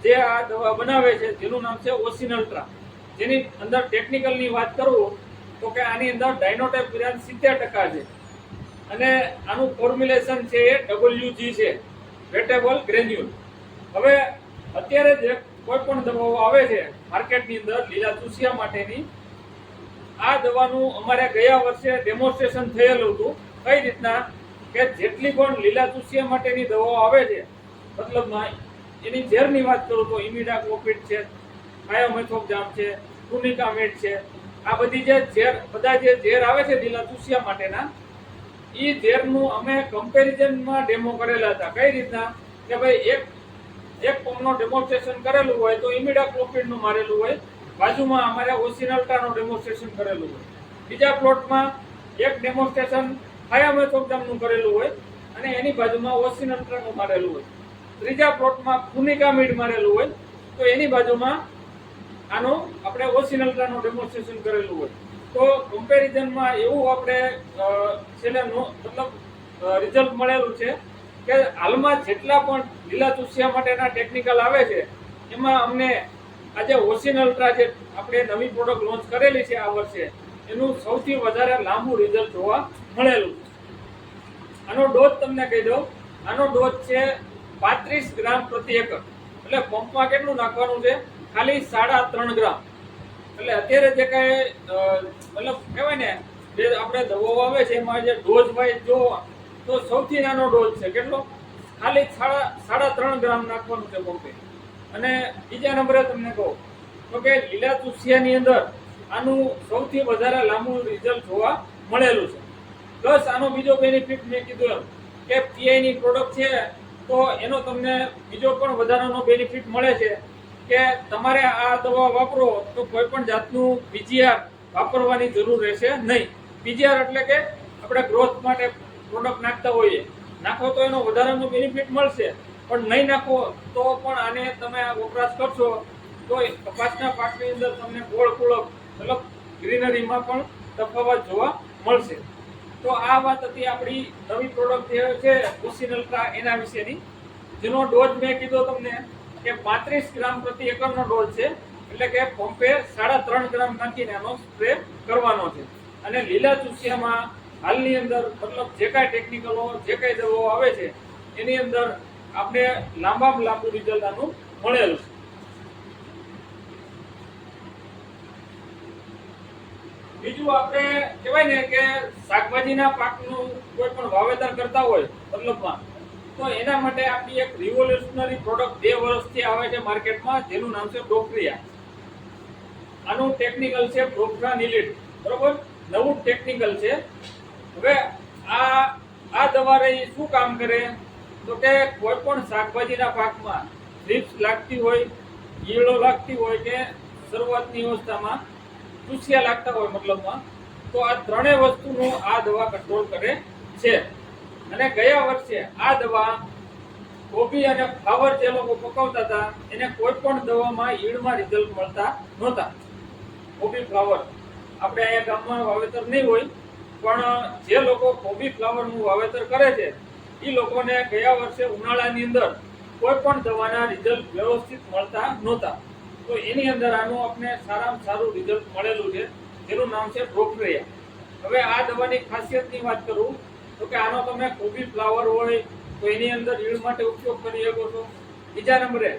જે આ દવા બનાવે છે, જેનું નામ છે ઓસિન અલ્ટ્રા. જેની અંદર ટેકનિકલની વાત કરું તો કે આની અંદર ડાયનોટેપિરાન 70% છે અને આનું ફોર્મ્યુલેશન છે એ WG છે, વેટેબલ ગ્રેન્યુલ. હવે અત્યારે જે કોઈ પણ દવાઓ આવે છે માર્કેટની અંદર લીલા ચૂસિયા માટેની, આ દવાનું અમારે ગયા વર્ષે ડેમોન્સ્ટ્રેશન થયેલું હતું. કઈ રીતના કે જેટલી પણ લીલા ચૂસિયા માટેની દવાઓ આવે છે, મતલબમાં એની ઝેરની વાત કરું તો ઇમિડાક્લોપિડ છે, થાયોમેથોક્સામ છે, ફ્લુનિકામેડ છે, આ બધી જે ઝેર બધા જે ઝેર આવે છે લીલા ચૂસિયા માટેના, એ ઝેરનું અમે કમ્પેરિઝનમાં ડેમો કરેલા હતા. કઈ રીતના કે ભાઈ એક પંપનું ડેમોન્સ્ટ્રેશન કરેલું હોય તો ઇમિડાક્લોપિડનું મારેલું હોય, બાજુમાં અમારે ઓસિનલ્ટાનું ડેમોન્સ્ટ્રેશન કરેલું હોય. બીજા પ્લોટમાં એક ડેમોન્સ્ટ્રેશન થાયોમેથોક્સામનું કરેલું હોય અને એની બાજુમાં ઓસિનલ્ટાનું મારેલું હોય. ત્રીજા પ્લોટમાં ફ્લુનિકામિડ મારેલું હોય તો એની બાજુમાં આનું આપણે ઓસિનલ્ટાનું ડેમોન્સ્ટ્રેશન કરેલું હોય. તો કમ્પેરિઝનમાં એવું આપણે છેલ્લે મતલબ રિઝલ્ટ મળેલું છે કે હાલમાં જેટલા પણ લીલા ચૂસિયા માટેના ટેકનિકલ આવે છે એમાં અમને આજે ઓસિનલ્ટ્રા જે આપણે નવી પ્રોડક્ટ લોન્ચ કરેલી છે આ વર્ષે, એનું સૌથી વધારે લાંબુ રિઝલ્ટ જોવા મળેલું. આનો ડોઝ તમને કહી દઉં, આનો ડોઝ છે 35 ગ્રામ પ્રતિ એકર. એટલે પંપમાં કેટલું નાખવાનું છે? ખાલી 3.5 ગ્રામ. એટલે અત્યારે જે કઈ મતલબ કહેવાય ને જે આપણે દવાઓ આવે છે એમાં જે ડોઝ વાઇઝ જો તો સૌથી નાનો ડોઝ છે કેટલો? ખાલી 3.5 ગ્રામ નાખવાનું છે પંપે. અને બીજા નંબરે તમને કહું તો કે લીલા ચૂસિયાની અંદર આનું સૌથી વધારે લાંબુ રિઝલ્ટ જોવા મળેલું છે. પ્લસ આનો બીજો બેનિફિટ મેં કીધું એમ કે પીઆઈની પ્રોડક્ટ છે તો એનો તમને બીજો પણ વધારાનો બેનિફિટ મળે છે કે તમારે આ દવા વાપરો તો કોઈ પણ જાતનું પીજીઆર વાપરવાની જરૂર રહેશે નહીં. પીજીઆર એટલે કે આપણે ગ્રોથ માટે પ્રોડક્ટ નાખતા હોઈએ, નાખો તો એનો વધારાનો બેનિફિટ મળશે, પણ નહીં નાખો તો પણ આને તમે વપરાશ કરશો તો કપાસના પાકની અંદર તમને ગોળ કુળક મતલબ ગ્રીનરીમાં પણ તફાવત જોવા મળશે. તો આ વાત હતી આપણી નવી પ્રોડક્ટ જે છે ઓસિનલ્ટ્રા એના વિશેની, જેનો ડોઝ મેં કીધો તમને કે 35 ગ્રામ પ્રતિ એકરનો ડોઝ છે. એટલે કે પંપે 3.5 ગ્રામ નાખીને આનો સ્પ્રે કરવાનો છે. અને લીલા ચૂસિયામાં હાલની અંદર મતલબ જે કાંઈ ટેકનિકલો જે કાંઈ દવાઓ આવે છે એની અંદર આપણે લાંબામાં લાંબુ રિઝલ્ટ આનું મળેલું છે. બીજું આપણે કહેવાય ને કે શાકભાજીના પાકનું કોઈ પણ વાવેતર કરતા હોય મતલબમાં, તો એના માટે આપણી એક રિવોલ્યુશનરી પ્રોડક્ટ 2 વર્ષથી આવે છે માર્કેટમાં, જેનું નામ છે પ્રોક્રિયા. આનું ટેકનિકલ છે પ્રોપ્રાનિલિટ. બરોબર, નવું ટેકનિકલ છે. હવે આ દવા રહી શું કામ કરે તો કે કોઈ પણ શાકભાજીના પાકમાં થ્રિપ્સ લાગતી હોય, ઈયળો લાગતી હોય કે શરૂઆતની અવસ્થામાં ચૂસિયા લાગતા હોય મતલબમાં, તો આ ત્રણેય વસ્તુનું આ દવા કંટ્રોલ કરે છે. અને ગયા વર્ષે આ દવા કોબી અને ફ્લાવર જે લોકો પકવતા હતા એને કોઈ પણ દવામાં ઈયળમાં રિઝલ્ટ મળતા નહોતા. કોબી ફ્લાવર આપણે અહીંયા ગામમાં વાવેતર નહીં હોય, પણ જે લોકો કોબી ફ્લાવરનું વાવેતર કરે છે એ લોકોને ગયા વર્ષે ઉનાળાની અંદર કોઈ પણ દવાના રિઝલ્ટ વ્યવસ્થિત મળતા નહોતા. તો એની અંદર આનું આપણે સારામાં સારું રિઝલ્ટ મળેલું છે, જેનું નામ છે પ્રોક્રિયા. હવે આ દવાની ખાસિયતની વાત કરું તો કે આનો તમે કોબી ફ્લાવર હોય તો એની અંદર ઈળ માટે ઉપયોગ કરી શકો છો. બીજા નંબરે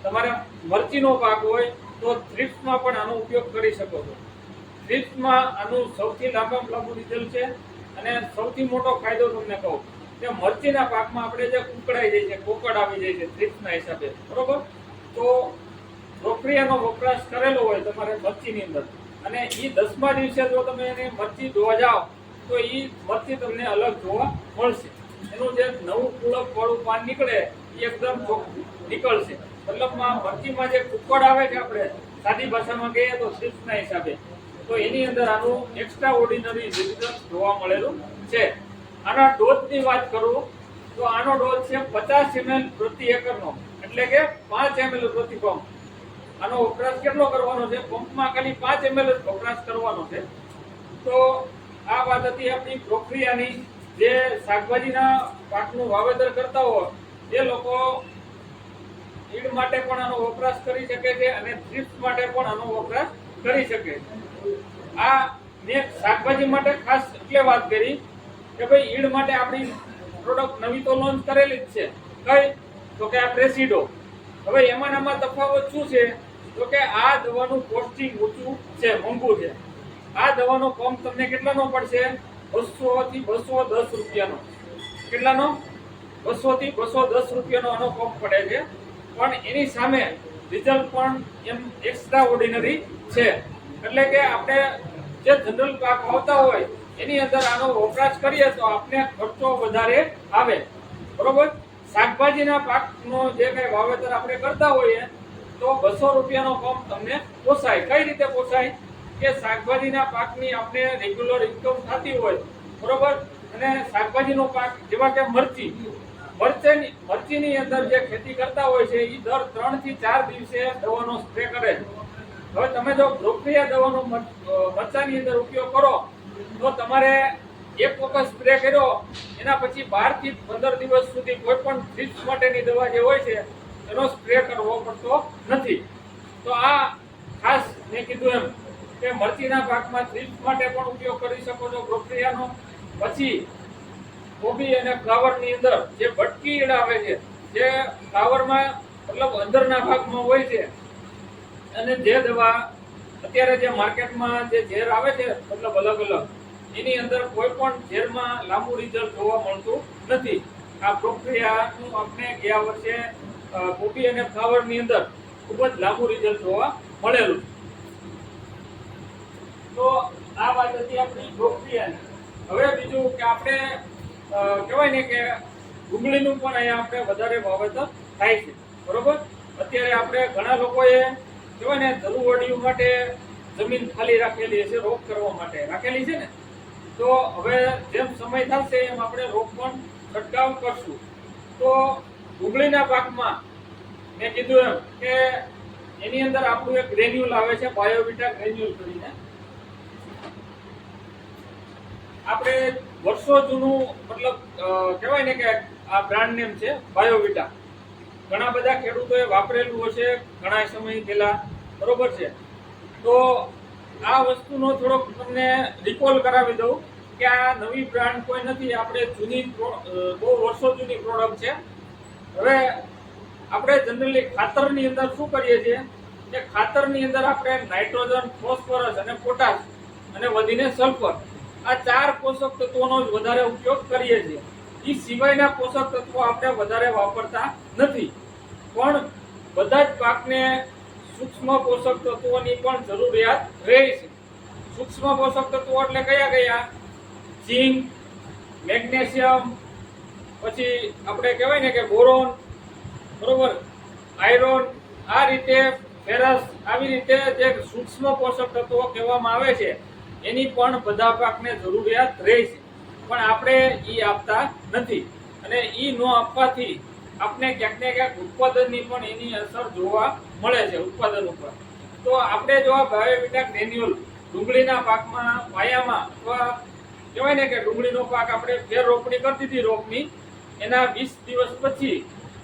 તમારે મરચીનો પાક હોય તો થ્રિપ્સમાં પણ આનો ઉપયોગ કરી શકો છો. થ્રિપ્સમાં આનું સૌથી લાંબામાં લાંબુ રિઝલ્ટ છે. અને સૌથી મોટો ફાયદો તમને કહું કે મરચીના પાકમાં આપણે જે ઉકળાઈ જાય છે, કોકડ આવી જાય છે થ્રિપ્સના હિસાબે, બરોબર, તો પ્રોક્રિયાનો વપરાશ કરેલો હોય તમારે મરચીની અંદર અને એ 10મા દિવસે જો તમે એને મરચી ધોવા જાઓ તો એ મરચી તમને અલગ જોવા મળશે. એનું જે નવું કુળક વાળું પાન નીકળે એ એકદમ ચોખ્ખું નીકળશે. મતલબમાં મરચીમાં જે કુકડ આવે છે આપણે સાદી ભાષામાં કહીએ તો થ્રિપ્સના હિસાબે, તો એની અંદર આનું એક્સ્ટ્રા ઓર્ડિનરી રિઝલ્ટ જોવા મળેલું છે. આના ડોઝની વાત કરું તો આનો ડોઝ છે 50 ml પ્રતિ એકરનો, એટલે કે 5 ml પ્રતિ પંપ. આનો વપરાશ કેટલો કરવાનો છે? પંપમાં ખાલી 5 ml જ વપરાશ કરવાનો છે. તો આ વાત હતી આપણી પ્રક્રિયાની. જે શાકભાજીના પાકનું વાવેતર કરતા હોય એ લોકો ઈડ માટે પણ આનો વપરાશ કરી શકે છે અને થ્રિપ્સ માટે પણ આનો વપરાશ કરી શકે છે. આ મેં શાકભાજી માટે ખાસ એટલે વાત કરી કે ભાઈ ઈડ માટે આપણી પ્રોડક્ટ નવી તો લોન્ચ કરેલી જ છે. કઈ? તો કે આ પ્રેસિડો. હવે એમાં તફાવત શું છે તો કે આ દવાનું કોસ્ટિંગ ઊંચું છે, મોંઘું છે. આ દવાનો પંપ તમને કેટલાનો પડશે? 200 થી 210 રૂપિયાનો. કેટલાનો? 200 થી 210 રૂપિયાનો આનો પંપ પડે છે. પણ એની સામે રિઝલ્ટ પણ એમ એક્સ્ટ્રા ઓર્ડિનરી છે. એટલે કે આપણે જે જનરલ પાક વાવતા હોય એની અંદર આનો વપરાશ કરીએ તો આપણે ખર્ચો વધારે આવે, બરોબર. શાકભાજીના પાકનો જે કઈ વાવેતર આપણે કરતા હોઈએ તો 200 રૂપિયાનો પંપ તમને પોસાય. કઈ રીતે પોસાય કે શાકભાજીના પાકની આપણે રેગ્યુલર ઇન્કમ થતી હોય, બરોબર. અને શાકભાજીનો પાક જેવા કે મરચીની અંદર જે ખેતી કરતા હોય છે એ દર 3 થી 4 દિવસે દવાનો સ્પ્રે કરે છે. હવે તમે જો બ્રોકલિયા દવાનો મરચાની અંદર ઉપયોગ કરો તો તમારે એક વખત સ્પ્રે કર્યો એના પછી 12 થી 15 દિવસ સુધી કોઈ પણ થ્રિપ્સ માટેની દવા જે હોય છે એનો સ્પ્રે કરવો પડતો નથી. તો આ ખાસ મેં કીધું એમ કે મરચીના પાકમાં થ્રિપ્સ માટે પણ ઉપયોગ કરી શકો છો બ્રોકલિયાનો. પછી કોબી અને ફ્લાવરની અંદર જે બટકી ઈયળ આવે છે, જે ફ્લાવરમાં મતલબ અંદરના ભાગમાં હોય છે, અને જે દવા અત્યારે જે માર્કેટમાં જે ઝેર આવે છે મતલબ અલગ અલગ, એની અંદર કોઈ પણ ઝેરમાં લાંબુ રિઝલ્ટ જોવા મળતું નથી. આ પ્રક્રિયાનું આપણે ગયા વર્ષે કોબી અને ફ્લાવરની અંદર ખૂબ જ લાંબુ રિઝલ્ટ જોવા મળેલું. તો આ વાત હતી આપણી પ્રક્રિયાની. હવે બીજું કે આપણે કહેવાય ને કે ડુંગળીનું પણ અહીંયા આપણે વધારે વાવેતર થાય છે, બરોબર. અત્યારે આપણે ઘણા લોકોએ કહેવાય ને ધરુવડિયું માટે જમીન ખાલી રાખેલી છે, રોપ કરવા માટે રાખેલી છે ને. તો હવે જેમ સમય થશે એમ આપણે રોપ પણ છંટકાવ કરશું. તો ડુંગળીના પાકમાં મેં કીધું એમ કે એની અંદર આપણું એક ગ્રેન્યુલ આવે છે, બાયોવિટા ગ્રેન્યુલ કરીને. આપણે વર્ષો જૂનું મતલબ કહેવાય ને કે આ બ્રાન્ડ નેમ છે બાયોવિટા. ઘણા બધા ખેડૂતોએ વાપરેલું હશે ઘણા સમય પહેલા, બરોબર છે. તો આ વસ્તુનો થોડોક તમને રિકોલ કરાવી દઉં કે આ નવી બ્રાન્ડ કોઈ નથી, આપણે જૂની બહુ વર્ષો જૂની પ્રોડક્ટ છે. હવે આપણે જનરલી ખાતરની અંદર શું કરીએ છીએ કે ખાતરની અંદર આપણે નાઇટ્રોજન, ફોસ્ફરસ અને પોટાશ અને વધીને સલ્ફર, આ 4 પોષક તત્વોનો જ વધારે ઉપયોગ કરીએ છીએ. એ સિવાયના પોષક તત્વો આપણે વધારે વાપરતા નથી. પણ બધા જ પાકને સૂક્ષ્મ પોષક તત્વોની પણ જરૂરિયાત રહે છે. સૂક્ષ્મ પોષક તત્વો એટલે કયા કયા? ઝીંક, મેગ્નેશિયમ, પછી આપણે કહેવાય ને કે બોરોન, બરોબર, આયરન, આ રીતે ફેરસ, આવી રીતે જે સૂક્ષ્મ પોષક તત્વો કહેવામાં આવે છે એની પણ બધા પાકને જરૂરિયાત રહે છે. પણ આપણે ઈ આપતા નથી, અને ઈ ન આપવાથી આપણે ક્યાંક ને ક્યાંક ઉત્પાદનની પણ એની અસર જોવા મળે છે ઉત્પાદન ઉપર. તો આપણે જો આ બાયોવિટા ગ્રેન્યુલ ડુંગળીના પાકમાં પાયામાં અથવા કહેવાય ને કે ડુંગળીનો પાક આપણે ફેર રોપણી કરી દીધી રોપની, એના 20 દિવસ પછી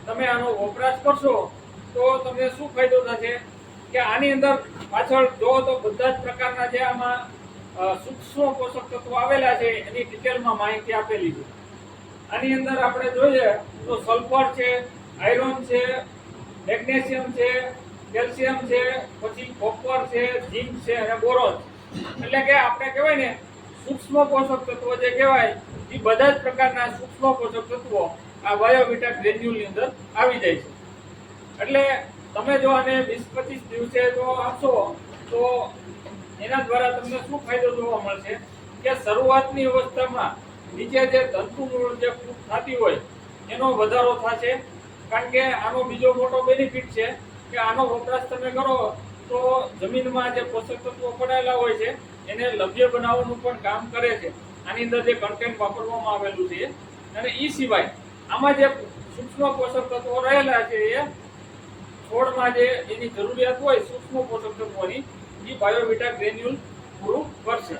તમે આનો વપરાશ કરશો તો તમને શું ફાયદો થશે કે આની અંદર પાછળ જો તો બધા જ પ્રકારના જે આમાં સૂક્ષ્મ પોષક તત્વો આવેલા છે એની ડિટેલમાં માહિતી આપેલી છે. આની અંદર આપણે જોઈએ તો સલ્ફર છે, આયરન છે, મેગ્નેશિયમ છે, કેલ્શિયમ છે, પછી કોપર છે, ઝીંક છે અને બોરોન. એટલે કે આપણે કહેવાય ને સૂક્ષ્મ પોષક તત્વો જે કહેવાય એ બધા જ પ્રકારના સૂક્ષ્મ પોષક તત્વો આ બાયોવિટા ગ્રેન્યુલની અંદર આવી જાય છે. એટલે તમે જો આને 20-25 દિવસે જો આપશો તો એના દ્વારા તમને શું ફાયદો જોવા મળશે કે શરૂઆતની અવસ્થામાં નીચે જે તંતુમૂળ જે ફૂટ થતી હોય એનો વધારો થશે. કારણ કે આનો બીજો મોટો બેનિફિટ છે કે આનો વપરાશ તમે કરો તો જમીનમાં જે પોષક તત્વો પડેલા હોય છે એને લભ્ય બનાવવાનું પણ કામ કરે છે. આની અંદર જે કન્ટેન્ટ વાપરવામાં આવેલું છે, અને એ સિવાય આમાં જે સૂક્ષ્મ પોષક તત્વો રહેલા છે એ છોડમાં જે એની જરૂરિયાત હોય સૂક્ષ્મ પોષક તત્વોની, એ બાયોવિટા ગ્રેન્યુલ પૂરું કરશે.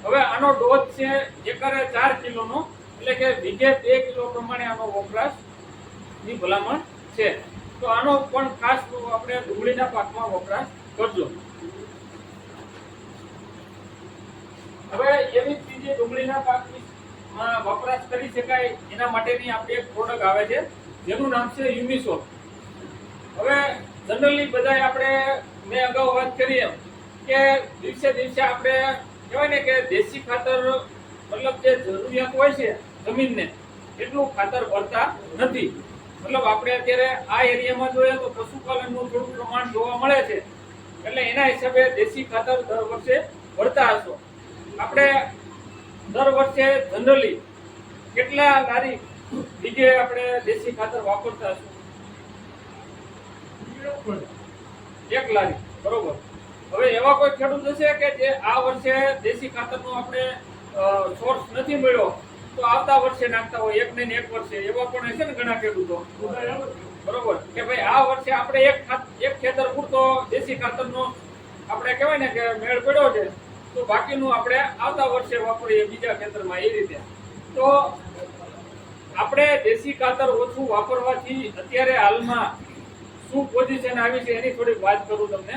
હવે આનો ડોઝ છે એકરે 4 કિલોનો, એટલે કે વીઘે 2 કિલો પ્રમાણે આનો વપરાશની ભલામણ છે. તો આનો પણ ખાસ આપણે ડુંગળીના પાકમાં વપરાશ કરજો. હવે એવી જ બીજી ડુંગળીના પાકમાં વપરાશ કરી શકાય એના માટેની આપણી એક પ્રોડક્ટ આવે છે જેનું નામ છે યુમિસોલ. હવે જનરલી બધા આપણે મેં અગાઉ વાત કરી એમ કે દિવસે દિવસે આપણે કહેવાય ને કે દેશી ખાતર મતલબ જે જરૂરિયાત હોય છે જમીનને એટલું ખાતર ભરતા નથી. મતલબ આપણે અત્યારે આ એરિયામાં જોઈએ તો પશુપાલનનું થોડું પ્રમાણ જોવા મળે છે, એટલે એના હિસાબે દેશી ખાતર દર વર્ષે ભરતા હશો. આપણે દર વર્ષે જનરલી કેટલા લારી બીજે આપણે દેશી ખાતર વાપરતા હશું? એક લારી, બરોબર. હવે એવા કોઈ ખેડૂત હશે કે જે આ વર્ષે દેશી ખાતરનો આપણે સોર્સ નથી મળ્યો તો આવતા વર્ષે નાખતા હોય, એક ને એક વર્ષે, એવા પણ હશે ને ઘણા ખેડૂતો, બરોબર, કે ભાઈ આ વર્ષે આપણે એક ખેતર પૂરતો દેશી ખાતરનો આપણે કહેવાય ને કે મેળ પડ્યો છે તો બાકીનું આપણે આવતા વર્ષે વાપરીએ બીજા ખેતરમાં, એ રીતે. તો આપણે દેશી ખાતર ઓછું વાપરવાથી અત્યારે હાલમાં શું પોઝિશન આવી છે એની થોડીક વાત કરું તમને.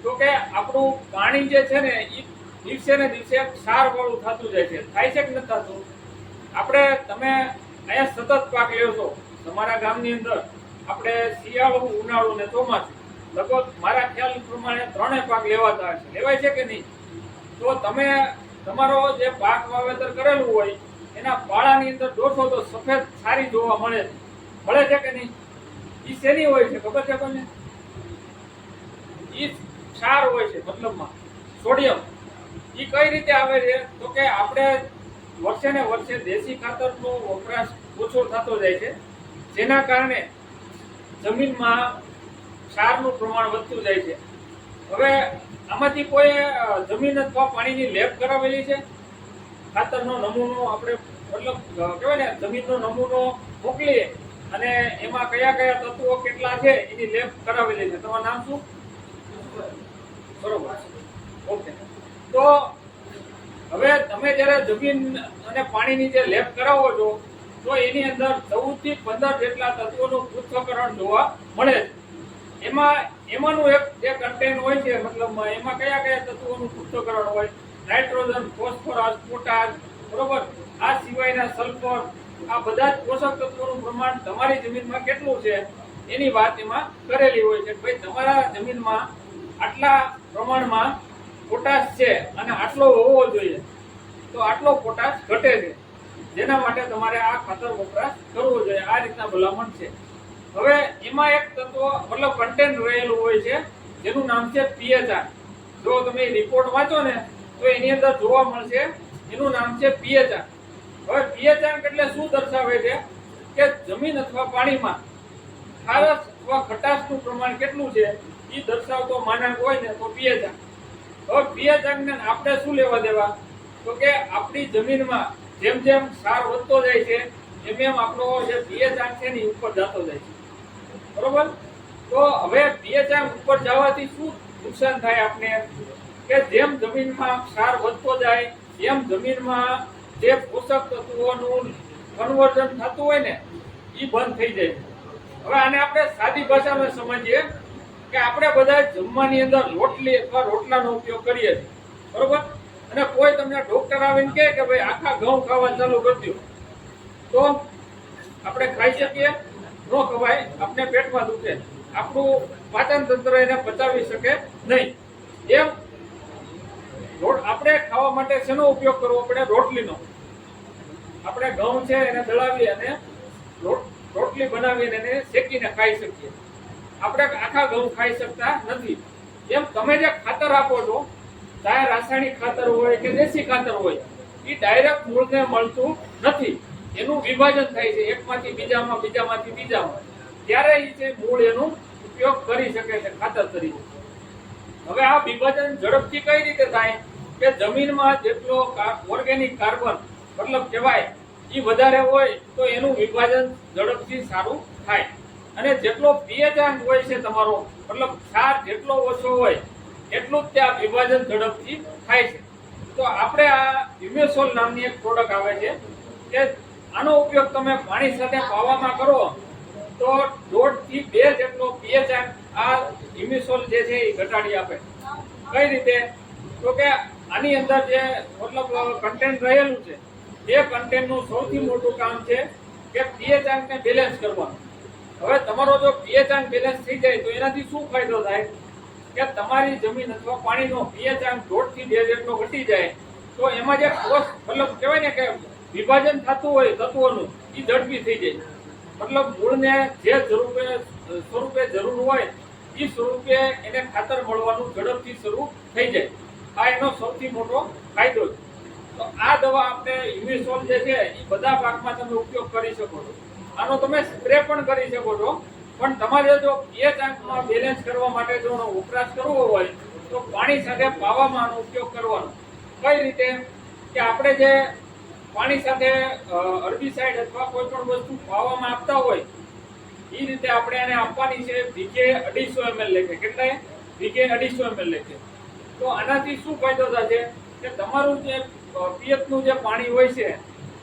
તો કે આપણું પાણી જે છે ને એ દિવસે ને દિવસે ક્ષાર વાળું થતું જાય છે. થાય છે કે નથી થતું? તમે અહીંયા સતત પાક લ્યો છો. તમારા ગામની અંદર આપણે શિયાળુ, ઉનાળુ ને ચોમાસું લગભગ મારા ખ્યાલ પ્રમાણે 3 પાક લેવાતા હશે. લેવાય છે કે નહીં? તો તમે તમારો જે પાક વાવેતર કરેલું હોય એના પાળાની અંદર જોશો તો સફેદ સારી જોવા મળે છે કે નહીં? એ શેની હોય છે ખબર છે કોને? એ ક્ષાર હોય છે, મતલબમાં સોડિયમ. એ કઈ રીતે આવે છે? તો કે આપણે વર્ષે ને વર્ષે દેશી ખાતરનો વપરાશ ઓછો થતો જાય છે, જેના કારણે જમીનમાં ક્ષારનું પ્રમાણ વધતું જાય છે. હવે આમાંથી કોઈ જમીન અથવા પાણીની લેબ કરાવેલી છે? ખાતરનો નમૂનો આપણે મતલબ કહેવાય ને જમીનનો નમૂનો મોકલીએ અને એમાં કયા કયા તત્વો કેટલા છે એની લેબ કરાવેલી છે. તમારું નામ શું? બરોબર, ઓકે. તો હવે તમે જ્યારે જમીન અને પાણીની જે લેબ કરાવો છો તો એની અંદર 14 થી 15 જેટલા તત્વોનું પૃથ્થકરણ જોવા મળે છે. એમાંનું એક જે કન્ટેન્ટ હોય છે, મતલબ એમાં કયા કયા તત્વોનું પૃથ્થકરણ હોય? નાઇટ્રોજન, ફોસ્ફરસ, પોટાશ, બરોબર, આ સિવાયના સલ્ફર, આ બધા જ પોષક તત્વોનું પ્રમાણ તમારી જમીનમાં કેટલું છે એની વાત એમાં કરેલી હોય છે. ભાઈ તમારા જમીનમાં આટલા પ્રમાણમાં પોટાશ છે અને આટલો હોવો જોઈએ, તો આટલો પોટાશ ઘટે છે, જેના માટે તમારે આ ખાતર વપરાશ કરવો જોઈએ. આ રીતના ભલામણ છે. હવે એમાં એક તત્વ મતલબ કન્ટેન્ટ રહેલું હોય છે જેનું નામ છે પીએચઆર. જો તમે રિપોર્ટ વાંચો ને તો એની અંદર જોવા મળશે, એનું નામ છે પીએચઆર. હવે પીએચઆર એટલે શું દર્શાવે છે કે જમીન અથવા પાણીમાં ખારશ અથવા ખટાશનું પ્રમાણ કેટલું છે એ દર્શાવતો માનાંક હોય ને તો પીએચઆર. હવે પીએચઆર ને આપણે શું લેવા દેવા? તો કે આપણી જમીનમાં જેમ જેમ ક્ષાર વધતો જાય છે એમ એમ આપણો જે પીએચઆર છે ને ઉપર જતો જાય છે, બરોબર. તો હવે પીએચઆર ઉપર જવાથી શું નુકસાન થાય આપને? કે જેમ જમીનમાં ક્ષાર વધતો જાય એમ જમીનમાં જે પોષક તત્વોનું કન્વર્ઝન થતું હોય ને એ બંધ થઈ જાય. હવે આને આપણે સાદી ભાષામાં સમજીએ કે આપણે બધા જમવાની અંદર રોટલી અથવા રોટલાનો ઉપયોગ કરીએ છીએ, બરોબર. અને કોઈ તમને ડોક્ટર આવીને કહે કે ભાઈ આખા ઘઉં ખાવા ચાલુ કરી દો, તો આપણે ખાઈ શકીએ? ન ખવાય, આપણે પેટમાં દુખે, આપણું પાચન તંત્ર એને પચાવી શકે નહીં. એમ આપણે ખાવા માટે શેનો ઉપયોગ કરવો પડે? રોટલીનો. આપણે ઘઉં છે એને દળાવી અને રોટલી બનાવીને એને શેકીને ખાઈ શકીએ. આપણે આખા ઘઉં ખાઈ શકતા નથી. એમ તમે જે ખાતર આપો છો, ચાહે રાસાયણિક ખાતર હોય કે દેશી ખાતર હોય, એ ડાયરેક્ટ મૂળને મળતું નથી. એનું વિભાજન થાય છે એકમાંથી બીજામાં, બીજામાંથી બીજામાં, ત્યારે એ છે મૂળ એનો ઉપયોગ કરી શકે છે ખાતર તરીકે. હવે આ વિભાજન ઝડપથી કઈ રીતે થાય? કે જમીનમાં જેટલો ઓર્ગેનિક કાર્બન મતલબ કહેવાય એ વધારે હોય તો એનું વિભાજન ઝડપથી સારું થાય. અને જેટલો પીએચઆર હોય છે તમારો, મતલબ ક્ષાર જેટલો ઓછો હોય એટલું જ ત્યાં વિભાજન ઝડપથી થાય છે. તો આપણે આ હ્યુમેસોલ નામની એક પ્રોડક્ટ આવે છે કે આનો ઉપયોગ તમે પાણી સાથે પાવામાં કરો તો 1.5 થી 2 જેટલો પીએચઆર આ હ્યુમેસોલ જે છે એ ઘટાડી આપે. કઈ રીતે? તો કે આની અંદર જે મતલબ કન્ટેન્ટ રહેલું છે એ કન્ટેન્ટનું સૌથી મોટું કામ છે કે પીએચઆર ને બેલેન્સ કરવાનું. હવે તમારો જો પીએચઆર બેલેન્સ થઈ જાય તો એનાથી શું ફાયદો થાય? કે તમારી જમીન અથવા પાણીનો પીએચઆર 1.5 થી 2 જેટલો ઘટી જાય તો એમાં જે કોષ મતલબ કહેવાય ને કે વિભાજન થતું હોય તત્વોનું એ ઝડપી થઈ જાય. મતલબ મૂળને જે સ્વરૂપે જરૂર હોય એ સ્વરૂપે એને ખાતર મળવાનું ઝડપથી શરૂ થઈ જાય. આ એનો સૌથી મોટો ફાયદો છે. તો આ દવા આપણે યુમિસોલ જે છે એ બધા પાકમાં તમે ઉપયોગ કરી શકો છો. આનો તમે સ્પ્રે પણ કરી શકો છો, પણ તમારે જો pH આંકમાં બેલેન્સ કરવા માટે જો આનો વપરાશ કરવો હોય તો પાણી સાથે પાવામાં આનો ઉપયોગ કરવાનો. કઈ રીતે કે આપણે જે પાણી સાથે હર્બિસાઇડ અથવા કોઈ પણ વસ્તુ પાવામાં આપતા હોય એ રીતે આપણે એને આપવાની છે વીઘે 250 ml લેખે. કેટલાય? વીઘે 250 ml લેખે. તો આનાથી શું ફાયદો થશે કે તમારું જે pH નું જે પાણી હોય છે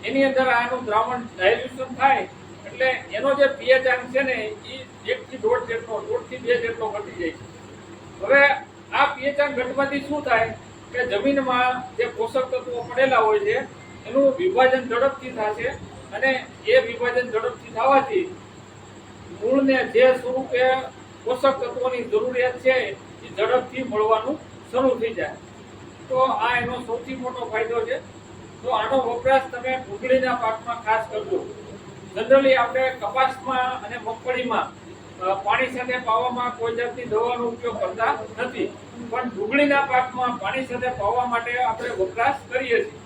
એની અંદર આનું દ્રાવણ ડાયલ્યુશન થાય એટલે એનો જે pH આંક છે ને એ 1 થી 1.5 જેટલો 1.5 થી 2 જેટલો ઘટી જાય છે. હવે આ pH આંક ઘટવાથી શું થાય કે જમીનમાં જે પોષક તત્વો પડેલા હોય છે એનું વિભાજન ઝડપથી થશે અને એ વિભાજન ઝડપથી થવાથી મૂળને જે સ્વરૂપે પોષક તત્વોની જરૂરિયાત છે એ ઝડપથી મળવાનું શરૂ થઈ જાય. તો આ એનો સૌથી મોટો ફાયદો છે. તો આનો વપરાશ તમે ડુંગળીના પાકમાં ખાસ કરજો. જનરલી આપણે કપાસમાં અને મગફળીમાં પાણી સાથે પાવામાં કોઈ જાતની દવાનો ઉપયોગ કરતા નથી, પણ ડુંગળીના પાકમાં પાણી સાથે પાવા માટે આપણે વપરાશ કરીએ છીએ.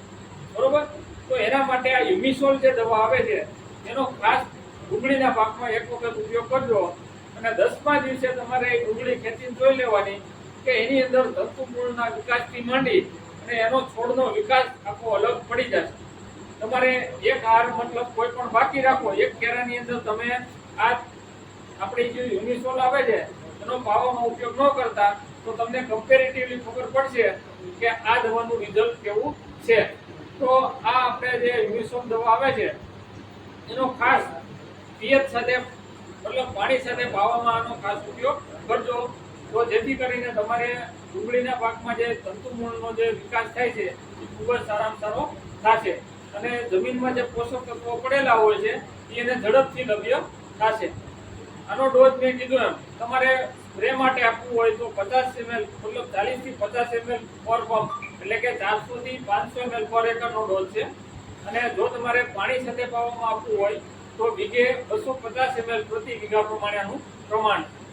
બરોબર? તો એના માટે આ યુમિસોલ જે દવા આવે છે એનો ખાસ ડુંગળીના પાકમાં એક વખત ઉપયોગ કરજો અને 10મા દિવસે તમારે એ ડુંગળી ખેંચીને જોઈ લેવાની કે એની અંદર તંતુ મૂળના વિકાસથી માંડી અને એનો છોડનો વિકાસ આખો અલગ પડી જશે. તમારે એક હાર મતલબ કોઈ પણ બાકી રાખો, એક કેરાની અંદર તમે આ આપણી જે યુમિસોલ આવે છે એનો પાવાનો ઉપયોગ ન કરતા તો તમને કમ્પેરેટિવલી ખબર પડશે કે આ દવાનું રિઝલ્ટ કેવું છે. તો આ આપણે જે યુમિસોલ દવા આવે છે એનો ખાસ pH સાથે મતલબ પાણી સાથે પાવામાં આનો ખાસ ઉપયોગ કરજો. તો જેથી કરીને તમારે ડુંગળીના પાકમાં જે તંતુમૂળનો જે વિકાસ થાય છે એ ખૂબ જ સારામાં સારો થશે અને જમીનમાં જે પોષક તત્વો પડેલા હોય છે એને ઝડપથી લભ્ય થશે. આનો ડોઝ મેં કીધું એમ તમારે સ્પ્રે માટે આપવું હોય તો 50 ml મતલબ 40 થી 50 ml પર પંપ એટલે કે 400 થી 500 ml પર એકરનો ડોઝ છે. અને જો તમારે પાણી સાથે પાવામાં આપવું હોય તો વીઘે 250 ml પ્રતિ વીઘા પ્રમાણે આનું પ્રમાણ છે.